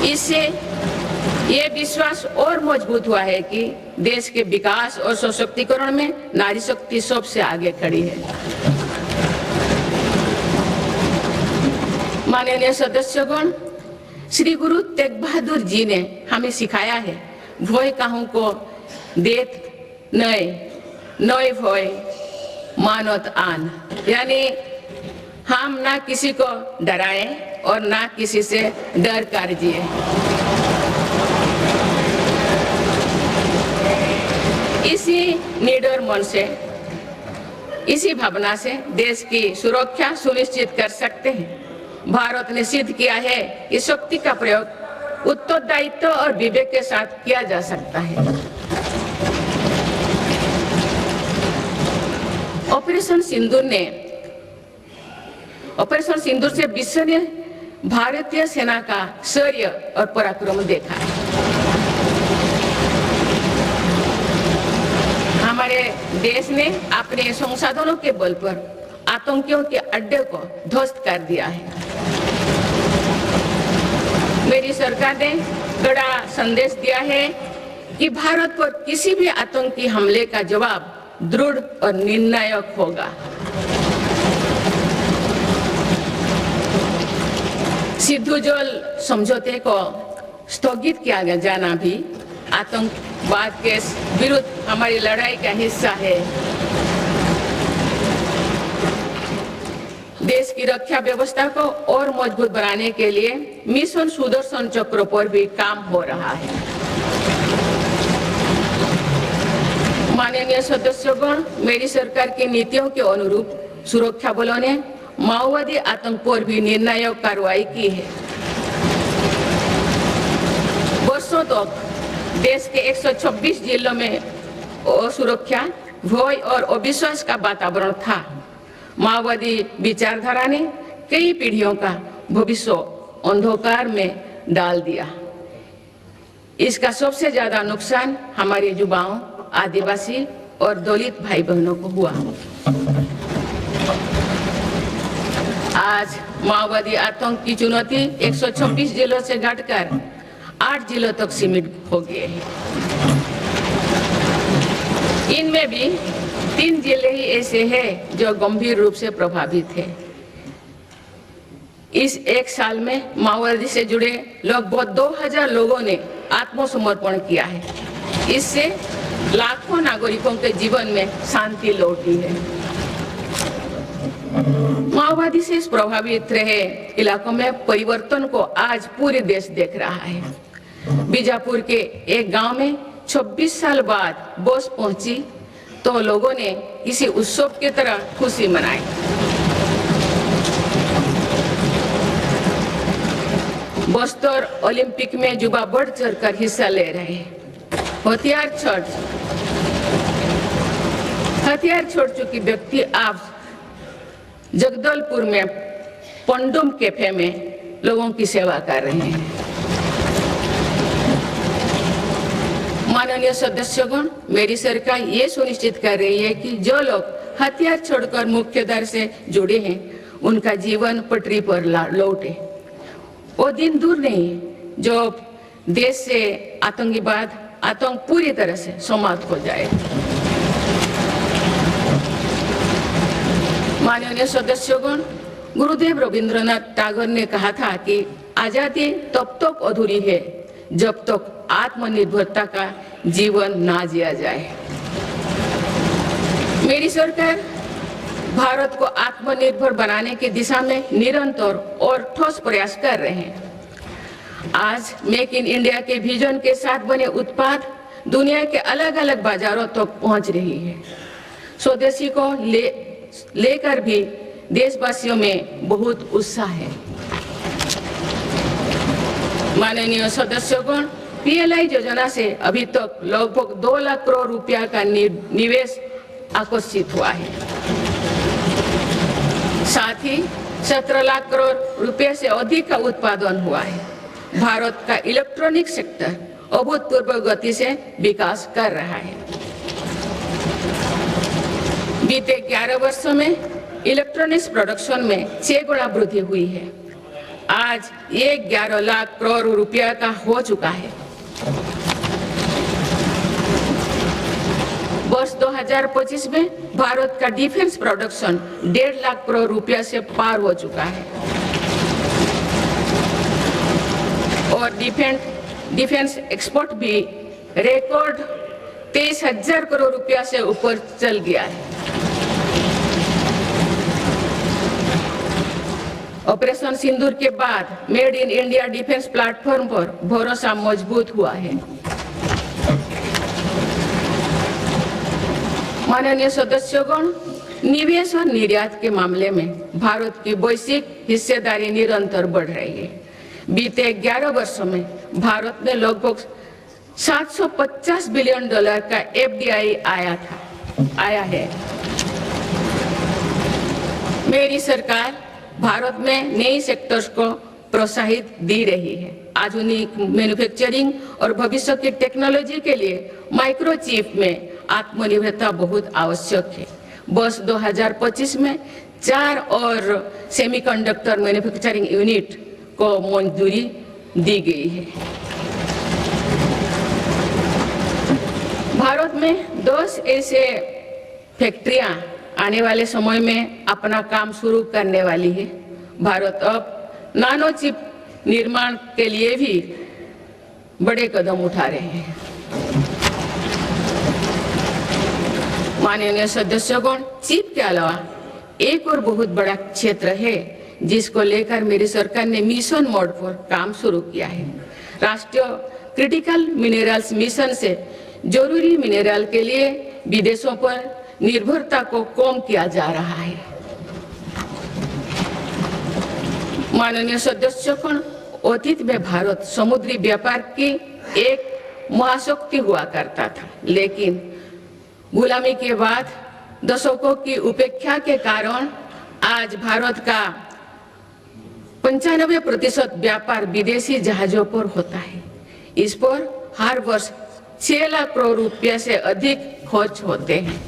इससे ये विश्वास और मजबूत हुआ है कि देश के विकास और सशक्तिकरण में नारी शक्ति सबसे आगे खड़ी है। माननीय सदस्यगण, श्री गुरु तेग बहादुर जी ने हमें सिखाया है, भय काहू को देत नय नय भय मानत आन, यानी हम ना किसी को डराएं और ना किसी से डर कर जिए। इसी निडर मन से, इसी भावना से देश की सुरक्षा सुनिश्चित कर सकते हैं। भारत ने सिद्ध किया है कि शक्ति का प्रयोग उत्तरदायित्व और विवेक के साथ किया जा सकता है। ऑपरेशन सिंदूर से विश्व ने भारतीय सेना का शौर्य और पराक्रम देखा है। हमारे देश ने अपने संसाधनों के बल पर आतंकियों के अड्डे को ध्वस्त कर दिया है। मेरी सरकार ने बड़ा संदेश दिया है कि भारत पर किसी भी आतंकी हमले का जवाब दृढ़ और निर्णायक होगा। सिद्धू जल समझौते को स्थगित किया जाना भी आतंकवाद के विरुद्ध हमारी लड़ाई का हिस्सा है। देश की रक्षा व्यवस्था को और मजबूत बनाने के लिए मिशन सुदर्शन चक्र पर भी काम हो रहा है। माननीय सदस्यगण, मेरी सरकार की नीतियों के अनुरूप सुरक्षा बलों ने माओवादी आतंक पर भी निर्णायक कार्रवाई की है। वर्षों तक देश के 126 जिलों में असुरक्षा, भय और अविश्वास का वातावरण था। माओवादी विचारधारा ने कई पीढ़ियों का भविष्य अंधकार में डाल दिया। इसका सबसे ज्यादा नुकसान हमारे युवाओं, आदिवासी और दलित भाई बहनों को हुआ। आज माओवादी आतंक की चुनौती 126 जिलों से घटकर 8 जिलों तक सीमित हो गए हैं। इनमें भी 3 जिले ही ऐसे हैं जो गंभीर रूप से प्रभावित हैं। इस एक साल में माओवादी से जुड़े लगभग 2000 लोगों ने आत्मसमर्पण किया है। इससे लाखों नागरिकों के जीवन में शांति लौटी है। माओवादी से प्रभावित रहे इलाकों में परिवर्तन को आज पूरे देश देख रहा है। बीजापुर के एक गांव में 26 साल बाद बस पहुंची तो लोगों ने किसी उत्सव की तरह खुशी मनाई। बस्तर ओलंपिक में युवा बढ़ चढ़कर हिस्सा ले रहे हैं। हथियार छोड़ चुकी व्यक्ति आज जगदलपुर में पंडुम कैफे में लोगों की सेवा कर रहे हैं। माननीय सदस्यगण, मेरी सरकार ये सुनिश्चित कर रही है कि जो लोग हथियार छोड़कर मुख्य धारा से जुड़े हैं उनका जीवन पटरी पर लौटे। वो दिन दूर नहीं जो देश से आतंकवाद, आतंक पूरी तरह से समाप्त हो जाए। माननीय सदस्यगण, गुरुदेव रविंद्रनाथ टैगोर ने कहा था कि आजादी तब तक अधूरी है जब तक आत्मनिर्भरता का जीवन ना जिया जाए। मेरी सरकार भारत को आत्मनिर्भर बनाने की दिशा में निरंतर और ठोस प्रयास कर रहे हैं। आज मेक इन इंडिया के विजन के साथ बने उत्पाद दुनिया के अलग अलग बाजारों तक पहुंच रही है। स्वदेशी को लेकर भी देशवासियों में बहुत उत्साह है। माननीय सदस्यगण, पीएलआई योजना से अभी तक लगभग 2 लाख करोड़ रुपया का निवेश आकर्षित हुआ है। साथ ही 17 लाख करोड़ रुपए से अधिक का उत्पादन हुआ है। भारत का इलेक्ट्रॉनिक सेक्टर अभूतपूर्व गति से विकास कर रहा है। बीते 11 वर्षों में इलेक्ट्रॉनिक्स प्रोडक्शन में 6 गुना वृद्धि हुई है। आज ये 11 लाख करोड़ रुपया का हो चुका है। वर्ष 2025 में भारत का डिफेंस प्रोडक्शन 1.5 लाख करोड़ रुपया से पार हो चुका है और डिफेंस एक्सपोर्ट भी रिकॉर्ड 23,000 करोड़ रुपया से ऊपर चल गया है। ऑपरेशन सिंदूर के बाद made in India defence platform पर भरोसा मजबूत हुआ है। माननीय सदस्यगण, निवेश और निर्यात के मामले में भारत की वैश्विक हिस्सेदारी निरंतर बढ़ रही है। बीते 11 वर्षों में भारत में लगभग $750 बिलियन का एफडीआई आया है। मेरी सरकार भारत में नई सेक्टर्स को प्रोत्साहित दे रही है। आधुनिक मैन्युफैक्चरिंग और भविष्य की टेक्नोलॉजी के लिए माइक्रोचिप में आत्मनिर्भरता बहुत आवश्यक है। वर्ष 2025 में 4 और सेमीकंडक्टर मैन्युफैक्चरिंग यूनिट को मंजूरी दी गई है। भारत में 10 ऐसे फैक्ट्रियां आने वाले समय में अपना काम शुरू करने वाली है। भारत अब नानो चिप निर्माण के लिए भी बड़े कदम उठा रहे हैं। माननीय सदस्यगण, चिप के अलावा एक और बहुत बड़ा क्षेत्र है जिसको लेकर मेरी सरकार ने मिशन मोड पर काम शुरू किया है। राष्ट्रीय क्रिटिकल मिनरल्स मिशन से जरूरी मिनरल के लिए विदेशों पर निर्भरता को कम किया जा रहा है। माननीय सदस्यगण, अतीत में भारत समुद्री व्यापार की एक महाशक्ति हुआ करता था, लेकिन गुलामी के बाद दशकों की उपेक्षा के कारण आज भारत का 95% व्यापार विदेशी जहाजों पर होता है। इस पर हर वर्ष 6 लाख करोड़ रुपया से अधिक खर्च होते हैं।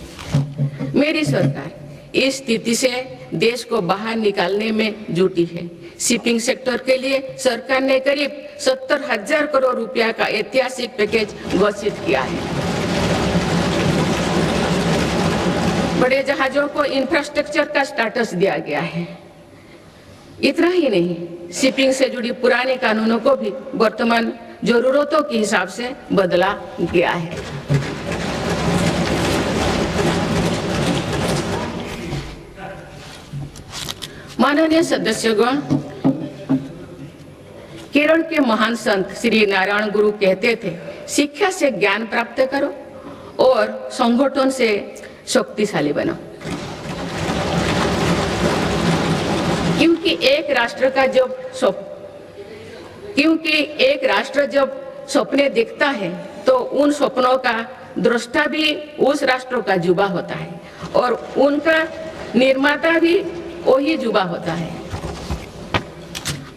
मेरी सरकार इस स्थिति से देश को बाहर निकालने में जुटी है। शिपिंग सेक्टर के लिए सरकार ने करीब 70,000 करोड़ रुपया का ऐतिहासिक पैकेज घोषित किया है। बड़े जहाजों को इंफ्रास्ट्रक्चर का स्टेटस दिया गया है। इतना ही नहीं, शिपिंग से जुड़ी पुराने कानूनों को भी वर्तमान जरूरतों के हिसाब से बदला गया है। माननीय सदस्यगण, केरल के महान संत श्री नारायण गुरु कहते थे, शिक्षा से ज्ञान प्राप्त करो और संगठन से शक्तिशाली बनो। क्योंकि एक राष्ट्र जब सपने देखता है तो उन सपनों का दृष्टा भी उस राष्ट्र का युवा होता है और उनका निर्माता भी वही युवा होता है।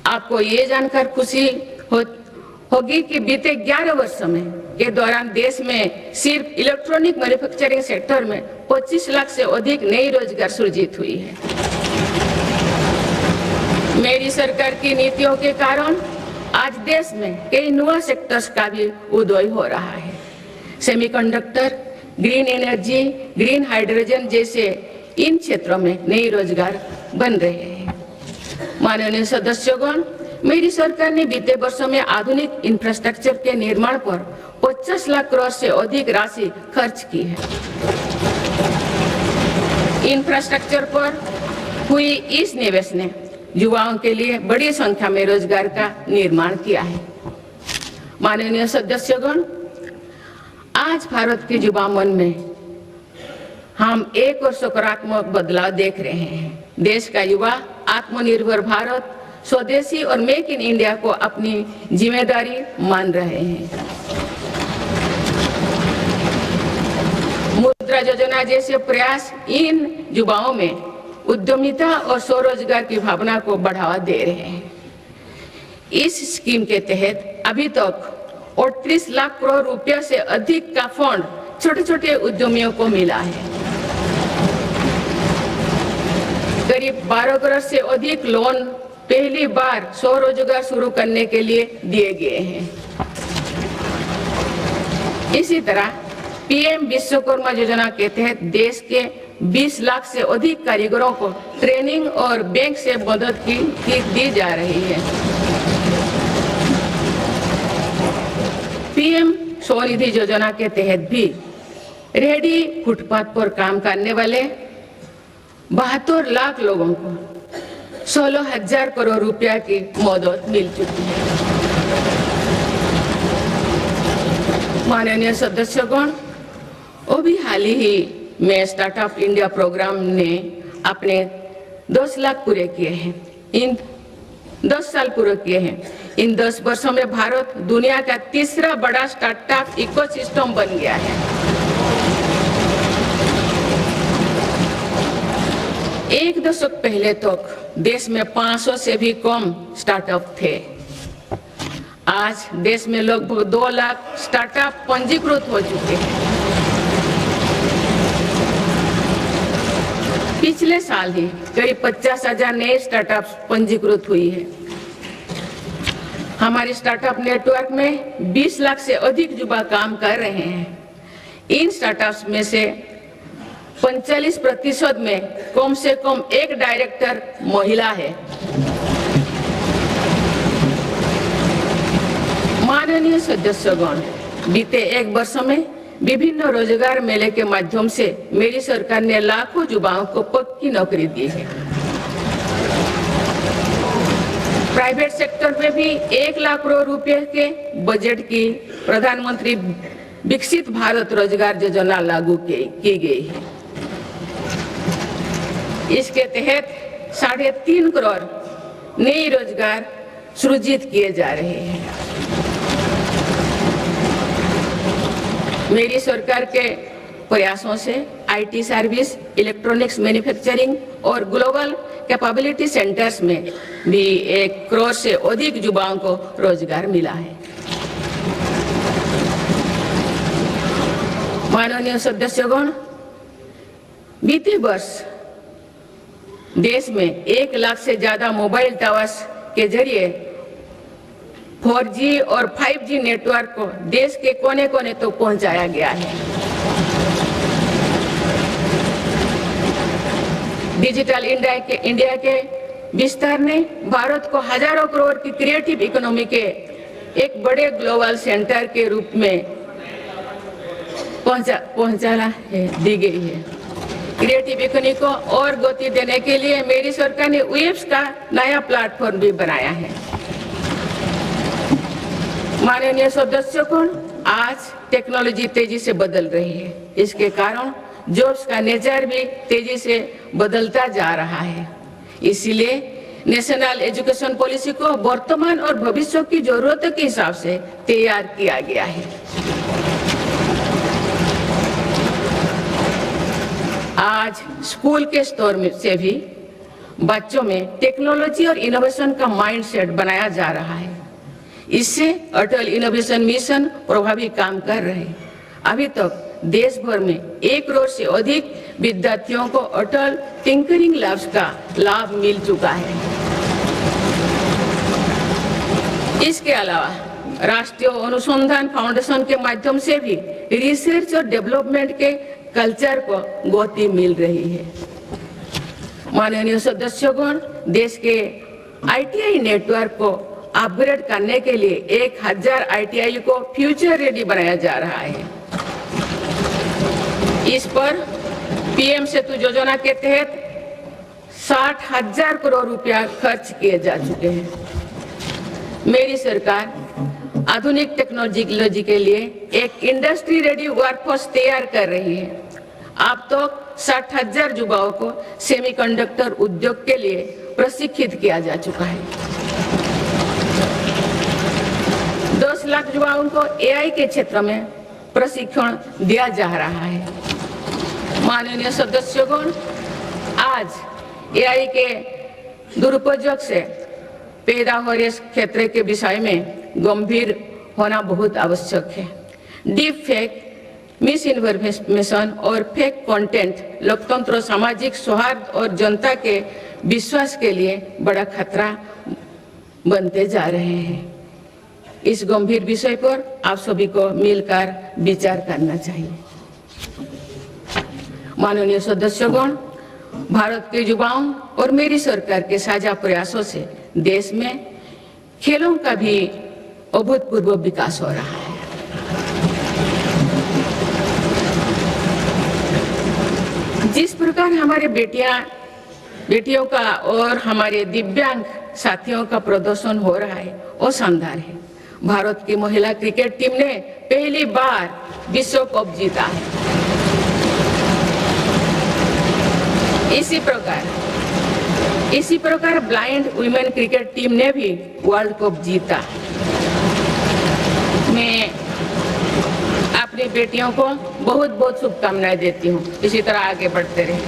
आपको ये जानकर खुशी होगी कि बीते 11 वर्षों में के दौरान देश में सिर्फ इलेक्ट्रॉनिक मैन्युफैक्चरिंग सेक्टर में 25 लाख से अधिक नई रोजगार सृजित हुई है। मेरी सरकार की नीतियों के कारण आज देश में कई नए सेक्टर्स का भी उदय हो रहा है। Semiconductor, green energy, green hydrogen जैसे इन क्षेत्रों में नए रोजगार बन रहे हैं। माननीय सदस्यगण, मेरी सरकार ने बीते वर्षों में आधुनिक इंफ्रास्ट्रक्चर के निर्माण पर 50 लाख करोड़ से अधिक राशि खर्च की है। इंफ्रास्ट्रक्चर पर हुई इस निवेश ने युवाओं के लिए बड़ी संख्या में रोजगार का निर्माण किया है। माननीय सदस्यगण, आज भारत के युवा मन में हम एक और सकारात्मक बदलाव देख रहे हैं। देश का युवा आत्मनिर्भर भारत, स्वदेशी और मेक इन इंडिया को अपनी जिम्मेदारी मान रहे हैं। मुद्रा योजना जैसे प्रयास इन युवाओं में उद्यमिता और स्वरोजगार की भावना को बढ़ावा दे रहे हैं। इस स्कीम के तहत अभी तक 38 लाख करोड़ रुपया से अधिक का फंड छोटे छोटे उद्यमियों को मिला है। करीब 12 करोड़ से अधिक लोन पहली बार स्वरोजगार शुरू करने के लिए दिए गए हैं। इसी तरह पीएम विश्वकर्मा योजना के तहत देश के 20 लाख से अधिक कारीगरों को ट्रेनिंग और बैंक से मदद दी जा रही है। पीएम स्वनिधि योजना के तहत भी रेहड़ी फुटपाथ पर काम करने वाले 72 लाख लोगों को 16,000 करोड़ रुपया की मदद मिल चुकी है। माननीय सदस्यगण, अभी हाल ही में स्टार्टअप इंडिया प्रोग्राम ने अपने 10 लाख पूरे किए हैं। इन 10 साल पूरे किए हैं। इन 10 वर्षों में भारत दुनिया का तीसरा बड़ा स्टार्टअप इकोसिस्टम बन गया है। एक दशक पहले तक देश में 500 से भी कम स्टार्टअप थे। आज देश में लगभग 2 लाख स्टार्टअप पंजीकृत हो चुके हैं। पिछले साल ही करीब 50,000 नए स्टार्टअप्स पंजीकृत हुई है। हमारे स्टार्टअप नेटवर्क में 20 लाख से अधिक युवा काम कर रहे हैं। इन स्टार्टअप्स में से 45% में कम से कम एक डायरेक्टर महिला है। माननीय सदस्यगण, बीते एक वर्ष में विभिन्न रोजगार मेले के माध्यम से मेरी सरकार ने लाखों युवाओं को पक्की नौकरी दी है। प्राइवेट सेक्टर में भी 1 लाख करोड़ रुपए के बजट की प्रधानमंत्री विकसित भारत रोजगार योजना लागू की गई है। इसके तहत 3.5 करोड़ नए रोजगार सृजित किए जा रहे हैं। मेरी सरकार के प्रयासों से आईटी सर्विस, इलेक्ट्रॉनिक्स मैन्युफैक्चरिंग और ग्लोबल कैपेबिलिटी सेंटर्स में भी 1 करोड़ से अधिक युवाओं को रोजगार मिला है। माननीय सदस्यगण, बीते वर्ष देश में 1 लाख से ज्यादा मोबाइल टावर्स के जरिए 4G और 5G नेटवर्क को देश के कोने कोने तक पहुंचाया गया है। डिजिटल इंडिया के विस्तार ने भारत को हजारों करोड़ की क्रिएटिव इकोनॉमी के एक बड़े ग्लोबल सेंटर के रूप में पहुंचाना दी गई है। क्रिएटिव इकोनॉमी को और गति देने के लिए मेरी सरकार ने वेब्स का नया प्लेटफॉर्म भी बनाया है। माननीय सदस्यगण, आज टेक्नोलॉजी तेजी से बदल रही है। इसके कारण जॉब्स का नेचर भी तेजी से बदलता जा रहा है। इसीलिए नेशनल एजुकेशन पॉलिसी को वर्तमान और भविष्य की जरूरतों के हिसाब से तैयार किया गया है। आज स्कूल के स्तर में से भी बच्चों में टेक्नोलॉजी और इनोवेशन का माइंडसेट बनाया जा रहा है। इससे अटल इनोवेशन मिशन प्रभावी काम कर रहे हैं। अभी तक देश भर में 1 करोड़ से अधिक विद्यार्थियों को अटल टिंकरिंग लैब्स का लाभ मिल चुका है। इसके अलावा राष्ट्रीय अनुसंधान फाउंडेशन के माध्यम से भी रिसर्च और डेवलपमेंट के कल्चर को गति मिल रही है। माननीय सदस्यगण, देश के आईटीआई नेटवर्क को अपग्रेड करने के लिए 1000 आईटीआई को फ्यूचर रेडी बनाया जा रहा है। इस पर पीएम सेतु योजना के तहत 60,000 करोड़ रुपया खर्च किए जा चुके हैं। मेरी सरकार आधुनिक टेक्नोलॉजी के लिए एक इंडस्ट्री रेडी वर्कफोर्स तैयार कर रही है। अब तो 60,000 युवाओं को सेमीकंडक्टर उद्योग के लिए प्रशिक्षित किया जा चुका है। 10 लाख युवाओं को एआई के क्षेत्र में प्रशिक्षण दिया जा रहा है। माननीय सदस्यगण, आज एआई के दुरुपयोग से पैदा हो रहे क्षेत्र के विषय में गंभीर होना बहुत आवश्यक है। डीप फेक, मिस इन्फॉर्मेशन और फेक कंटेंट लोकतंत्र, सामाजिक सौहार्द और जनता के विश्वास के लिए बड़ा खतरा बनते जा रहे हैं। इस गंभीर विषय पर आप सभी को मिलकर विचार करना चाहिए। माननीय सदस्यगण, भारत के युवाओं और मेरी सरकार के साझा प्रयासों से देश में खेलों का भी अभूतपूर्व विकास हो रहा है। जिस प्रकार हमारे बेटियों का और हमारे दिव्यांग साथियों का प्रदर्शन हो रहा है वो शानदार है। भारत की महिला क्रिकेट टीम ने पहली बार विश्व कप जीता है। इसी प्रकार ब्लाइंड वुमेन क्रिकेट टीम ने भी वर्ल्ड कप जीता। मैं अपनी बेटियों को बहुत बहुत शुभकामनाएं देती हूँ। इसी तरह आगे बढ़ते रहे।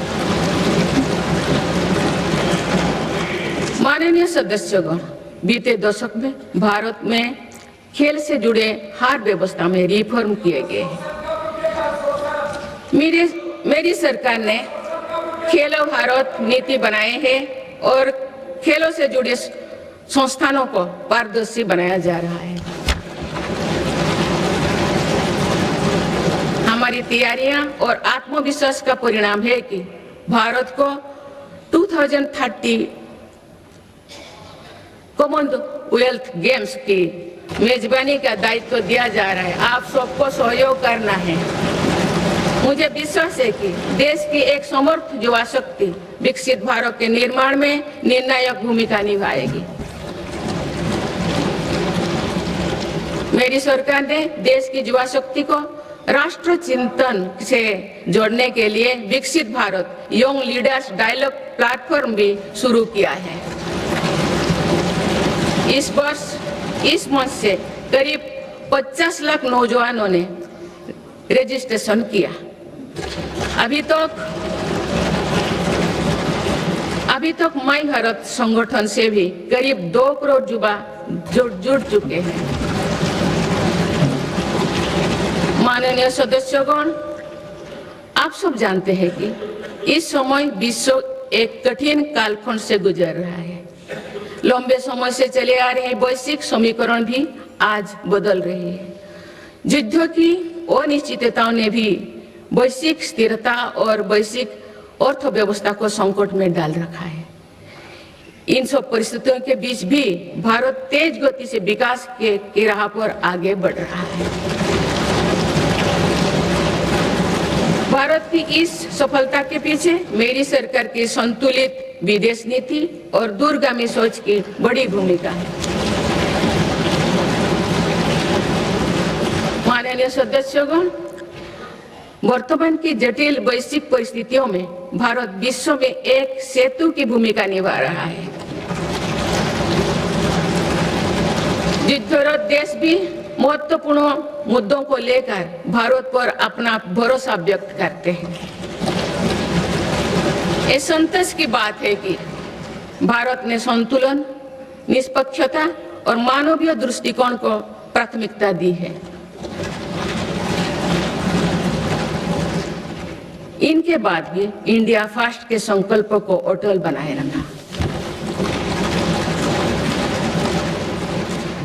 माननीय सदस्यगण, बीते दशक में भारत में खेल से जुड़े हर व्यवस्था में रिफॉर्म किए गए हैं। मेरी सरकार ने खेलो भारत नीति बनाए हैं और खेलों से जुड़े संस्थानों को पारदर्शी बनाया जा रहा है। हमारी तैयारियां और आत्मविश्वास का परिणाम है कि भारत को 2030 कॉमनवेल्थ गेम्स की मेजबानी का दायित्व दिया जा रहा है। आप सबको सहयोग करना है। मुझे विश्वास है कि देश की एक समर्थ युवा शक्ति विकसित भारत के निर्माण में निर्णायक भूमिका निभाएगी। मेरी सरकार ने देश की युवा शक्ति को राष्ट्र चिंतन से जोड़ने के लिए Viksit Bharat young leaders dialogue platform भी शुरू किया है। इस वर्ष इस मंच से करीब 50 लाख नौजवानों ने रजिस्ट्रेशन किया। अभी तक माई भारत संगठन से भी करीब 2 करोड़ युवा जुड़ चुके हैं। माननीय सदस्यगण, आप सब जानते हैं कि इस समय विश्व एक कठिन कालखंड से गुजर रहा है। लंबे समय से चले आ रहे वैश्विक समीकरण भी आज बदल रहे हैं। युद्ध की अनिश्चितताओं ने भी वैश्विक स्थिरता और वैश्विक अर्थव्यवस्था को संकट में डाल रखा है। इन सब परिस्थितियों के बीच भी भारत तेज गति से विकास के राह पर आगे बढ़ रहा है। भारत की इस सफलता के पीछे मेरी सरकार की संतुलित विदेश नीति और दूरगामी सोच की बड़ी भूमिका है। माननीय सदस्यगण, वर्तमान की जटिल वैश्विक परिस्थितियों में भारत विश्व में एक सेतु की भूमिका निभा रहा है। युद्धरत देश भी महत्वपूर्ण मुद्दों को लेकर भारत पर अपना भरोसा व्यक्त करते हैं। ये संतोष की बात है कि भारत ने संतुलन, निष्पक्षता और मानवीय दृष्टिकोण को प्राथमिकता दी है। इनके बाद भी इंडिया फर्स्ट के संकल्प को अटल बनाए रखा।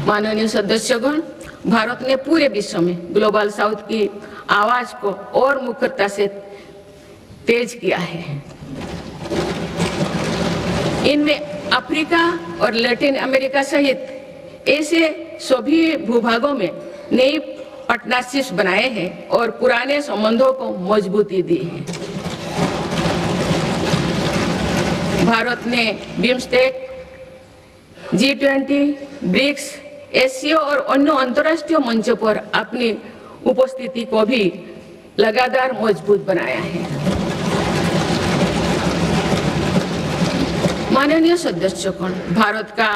माननीय सदस्यगण, भारत ने पूरे विश्व में ग्लोबल साउथ की आवाज को और मुखरता से तेज किया है। इनमें अफ्रीका और लैटिन अमेरिका सहित ऐसे सभी भूभागों में नई पार्टनरशिप्स बनाए हैं और पुराने संबंधों को मजबूती दी है। भारत ने बिम्स्टेक, G20, ब्रिक्स, एससीओ और अन्य अंतर्राष्ट्रीय मंचों पर अपनी उपस्थिति को भी लगातार मजबूत बनाया है। माननीय सदस्यगण, भारत का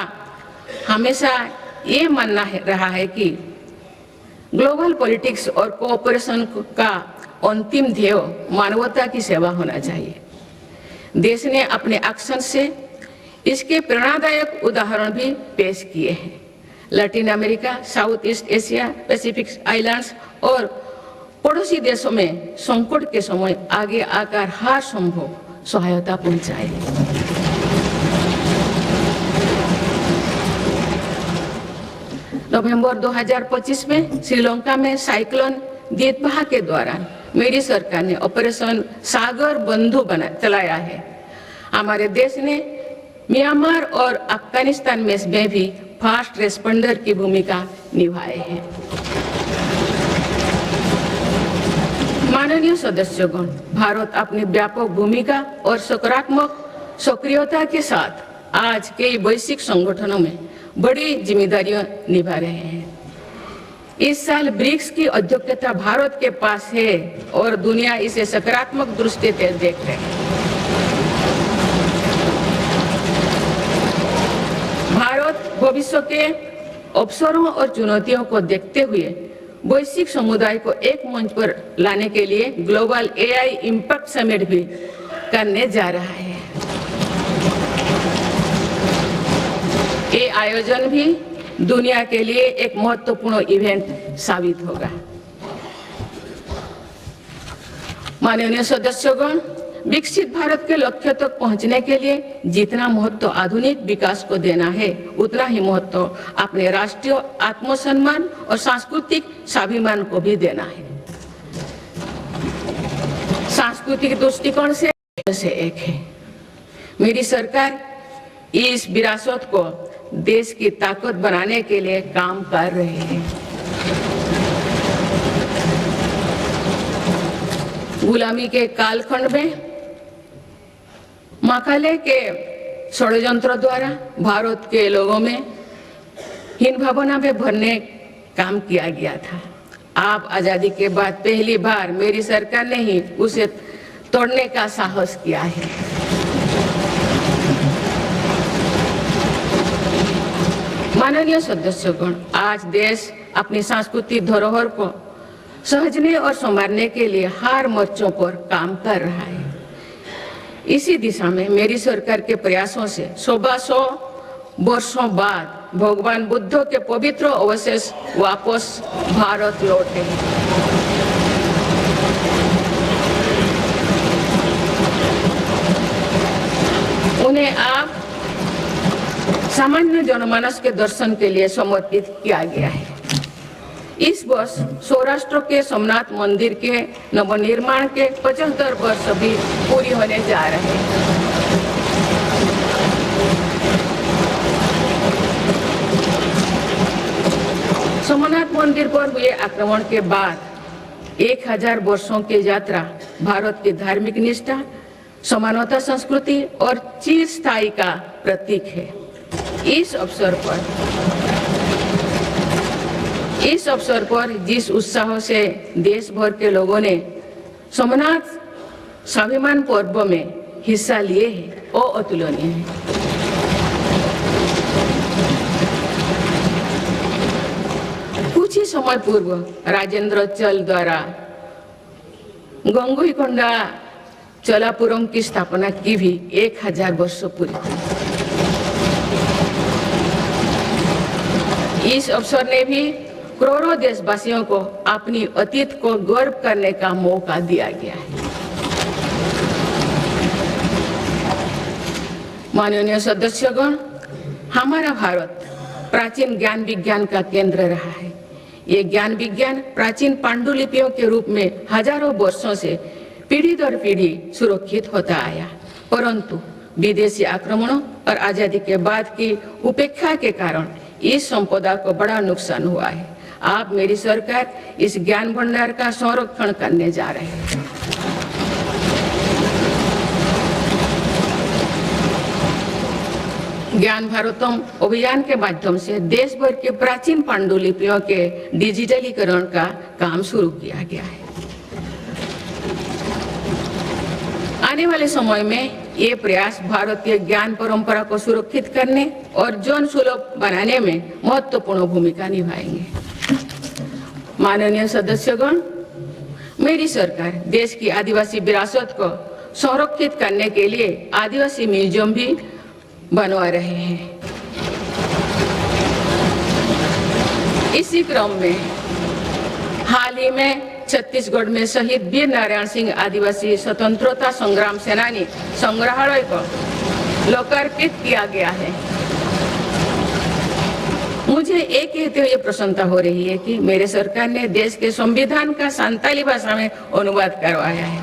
हमेशा ये मानना रहा है कि ग्लोबल पॉलिटिक्स और कोऑपरेशन का अंतिम ध्येय मानवता की सेवा होना चाहिए। देश ने अपने एक्शन से इसके प्रेरणादायक उदाहरण भी पेश किए हैं। Latin America, south east Asia, Pacific islands और पड़ोसी देशों में संकट के समय आगे आकर हर संभव सहायता पहुंचाई। नवंबर 2025 में श्रीलंका में साइक्लोन दितवाह के दौरान मेरी सरकार ने ऑपरेशन सागर बंधु चलाया है। हमारे देश ने म्यांमार और अफगानिस्तान में भी फास्ट रेस्पॉन्डर की भूमिका निभाई है। माननीय सदस्यगण, भारत अपनी व्यापक भूमिका और सकारात्मक सक्रियता के साथ आज कई वैश्विक संगठनों में बड़ी जिम्मेदारियां निभा रहे हैं। इस साल ब्रिक्स की अध्यक्षता भारत के पास है और दुनिया इसे सकारात्मक दृष्टि से देख रही है। भारत भविष्य के अवसरों और चुनौतियों को देखते हुए वैश्विक समुदाय को एक मंच पर लाने के लिए ग्लोबल एआई इम्पैक्ट समिट भी करने जा रहा है। ये आयोजन भी दुनिया के लिए एक महत्वपूर्ण इवेंट साबित होगा। माननीय सदस्यगण, विकसित भारत के लक्ष्य तक पहुंचने के लिए जितना महत्व आधुनिक विकास को देना है, उतना ही महत्व अपने राष्ट्रीय आत्मसम्मान और सांस्कृतिक स्वाभिमान को भी देना है। सांस्कृतिक दृष्टिकोण से एक है। मेरी सरकार इस विरासत को देश की ताकत बनाने के लिए काम कर रही है। गुलामी के कालखंड में मकाले के षड्यंत्र द्वारा भारत के लोगों में हीन भावना में भरने काम किया गया था। आप आजादी के बाद पहली बार मेरी सरकार ने ही उसे तोड़ने का साहस किया है। माननीय सदस्यगण, आज देश अपनी सांस्कृतिक धरोहर को सहेजने और संवारने के लिए हर मोर्चों पर काम कर रहा है। इसी दिशा में मेरी सरकार के प्रयासों से 100 वर्षों बाद भगवान बुद्ध के पवित्र अवशेष वापस भारत लौटे। उन्हें आप सामान्य जनमानस के दर्शन के लिए समर्पित किया गया है। इस वर्ष सौराष्ट्र के सोमनाथ मंदिर के नवनिर्माण के 75 वर्ष भी पूरी होने जा रहे हैं। सोमनाथ मंदिर पर हुए आक्रमण के बाद 1000 वर्षों की यात्रा भारत की धार्मिक निष्ठा, समानता संस्कृति और चिरस्थायी का प्रतीक है। इस अवसर पर जिस उत्साह से देश भर के लोगों ने सोमनाथ स्वाभिमान पर्व में हिस्सा लिए हैं, वो अतुलनीय है। कुछ ही समय पूर्व राजेंद्र चल द्वारा गंगईकोंडा चोलापुरम की स्थापना की भी 1000 वर्ष पूरी हुई। इस अवसर ने भी करोड़ों देशवासियों को अपनी अतीत को गर्व करने का मौका दिया गया है। माननीय सदस्यगण, हमारा भारत प्राचीन ज्ञान विज्ञान का केंद्र रहा है। ये ज्ञान विज्ञान प्राचीन पांडुलिपियों के रूप में हजारों वर्षों से पीढ़ी दर पीढ़ी सुरक्षित होता आया, परंतु विदेशी आक्रमणों और आजादी के बाद की उपेक्षा के कारण इस संपदा को बड़ा नुकसान हुआ है। आप, मेरी सरकार इस ज्ञान भंडार का संरक्षण करने जा रहे हैं। ज्ञान भारतम अभियान के माध्यम से देश भर के प्राचीन पांडुलिपियों के डिजिटलीकरण का काम शुरू किया गया है। आने वाले समय में ये प्रयास भारतीय ज्ञान परंपरा को सुरक्षित करने और जन सुलभ बनाने में महत्वपूर्ण भूमिका निभाएंगे। माननीय सदस्यगण, मेरी सरकार देश की आदिवासी विरासत को संरक्षित करने के लिए आदिवासी म्यूजियम भी बनवा रहे हैं। इसी क्रम में हाल ही में छत्तीसगढ़ में शहीद वीर नारायण सिंह आदिवासी स्वतंत्रता संग्राम सेनानी संग्रहालय को लोकार्पित किया गया है। मुझे एक कहते हुए प्रसन्नता हो रही है कि मेरे सरकार ने देश के संविधान का संताली भाषा में अनुवाद करवाया है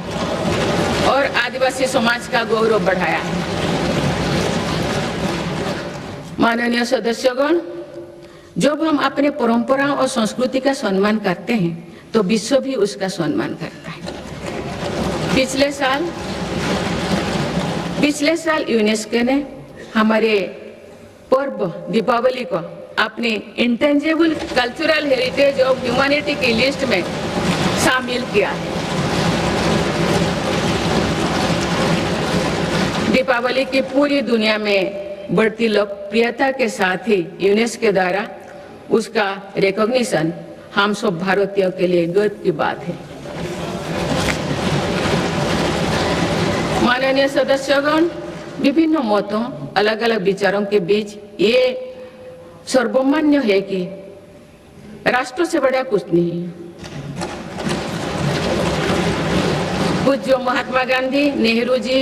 और आदिवासी समाज का गौरव बढ़ाया है। माननीय सदस्यगण, जब हम अपने परंपराओं और संस्कृति का सम्मान करते हैं तो विश्व भी उसका सम्मान करता है। पिछले साल यूनेस्को ने हमारे पर्व दीपावली को अपनी intangible cultural heritage of humanity की लिस्ट में शामिल किया है। दीपावली की पूरी दुनिया में बढ़ती लोकप्रियता के साथ ही यूनेस्को द्वारा उसका रिकॉग्निशन हम सब भारतीयों के लिए गर्व की बात है। माननीय सदस्यगण, विभिन्न मतों, अलग अलग विचारों के बीच ये सर्वमान्य है कि राष्ट्र से बड़ा कुछ नहीं है। पूज्य महात्मा गांधी, नेहरू जी,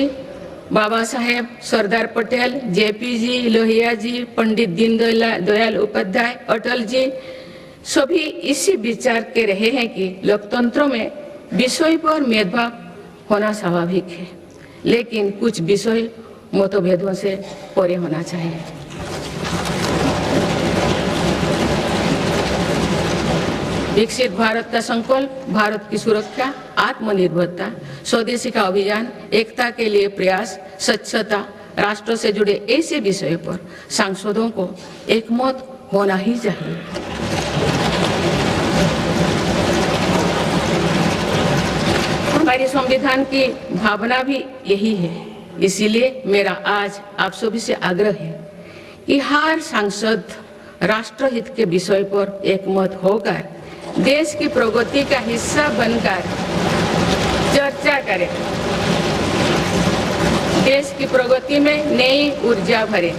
बाबा साहेब, सरदार पटेल, जेपी जी, लोहिया जी, पंडित दीनदयाल उपाध्याय, अटल जी सभी इसी विचार के रहे हैं कि लोकतंत्र में विषय पर भेदभाव होना स्वाभाविक है, लेकिन कुछ विषय मतभेदों से परे होना चाहिए। विकसित भारत का संकल्प, भारत की सुरक्षा, आत्मनिर्भरता, स्वदेशी का अभियान, एकता के लिए प्रयास, स्वच्छता, राष्ट्र से जुड़े ऐसे विषयों पर सांसदों को एकमत होना ही चाहिए। हमारे संविधान की भावना भी यही है। इसीलिए मेरा आज आप सभी से आग्रह है कि हर सांसद राष्ट्रहित के विषय पर एकमत होकर देश की प्रगति का हिस्सा बनकर चर्चा करें, देश की प्रगति में नई ऊर्जा भरे।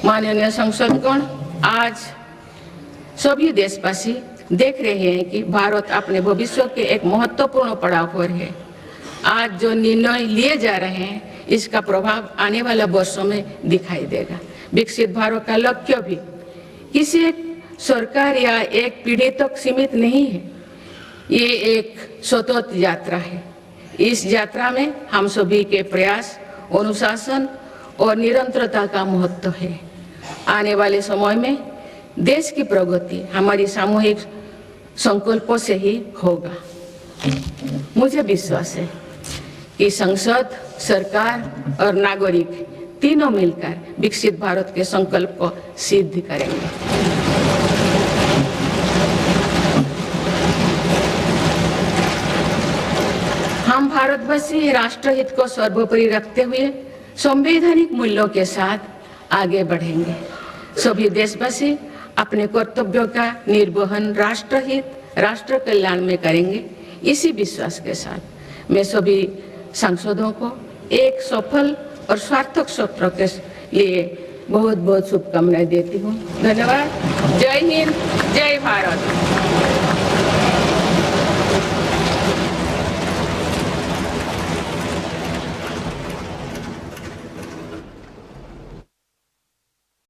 माननीय संसदगण, आज सभी देशवासी देख रहे हैं कि भारत अपने भविष्य के एक महत्वपूर्ण पड़ाव पर है। आज जो निर्णय लिए जा रहे हैं इसका प्रभाव आने वाले वर्षों में दिखाई देगा। विकसित भारत का लक्ष्य भी किसी एक सरकार या एक पीढ़ी तक सीमित नहीं है, ये एक सतत यात्रा है। इस यात्रा में हम सभी के प्रयास, अनुशासन और निरंतरता का महत्व है। आने वाले समय में देश की प्रगति हमारी सामूहिक संकल्पों से ही होगा। मुझे विश्वास है कि संसद, सरकार और नागरिक तीनों मिलकर विकसित भारत के संकल्प को सिद्ध करेंगे। हम भारतवासी राष्ट्रहित को सर्वोपरि रखते हुए संवैधानिक मूल्यों के साथ आगे बढ़ेंगे। सभी देशवासी अपने कर्तव्यों का निर्वहन राष्ट्रहित, राष्ट्र कल्याण में करेंगे। इसी विश्वास के साथ मैं सभी सांसदों को एक सफल और सार्थक सत्र के लिए बहुत बहुत शुभकामनाएं देती हूँ। धन्यवाद। जय हिंद, जय भारत।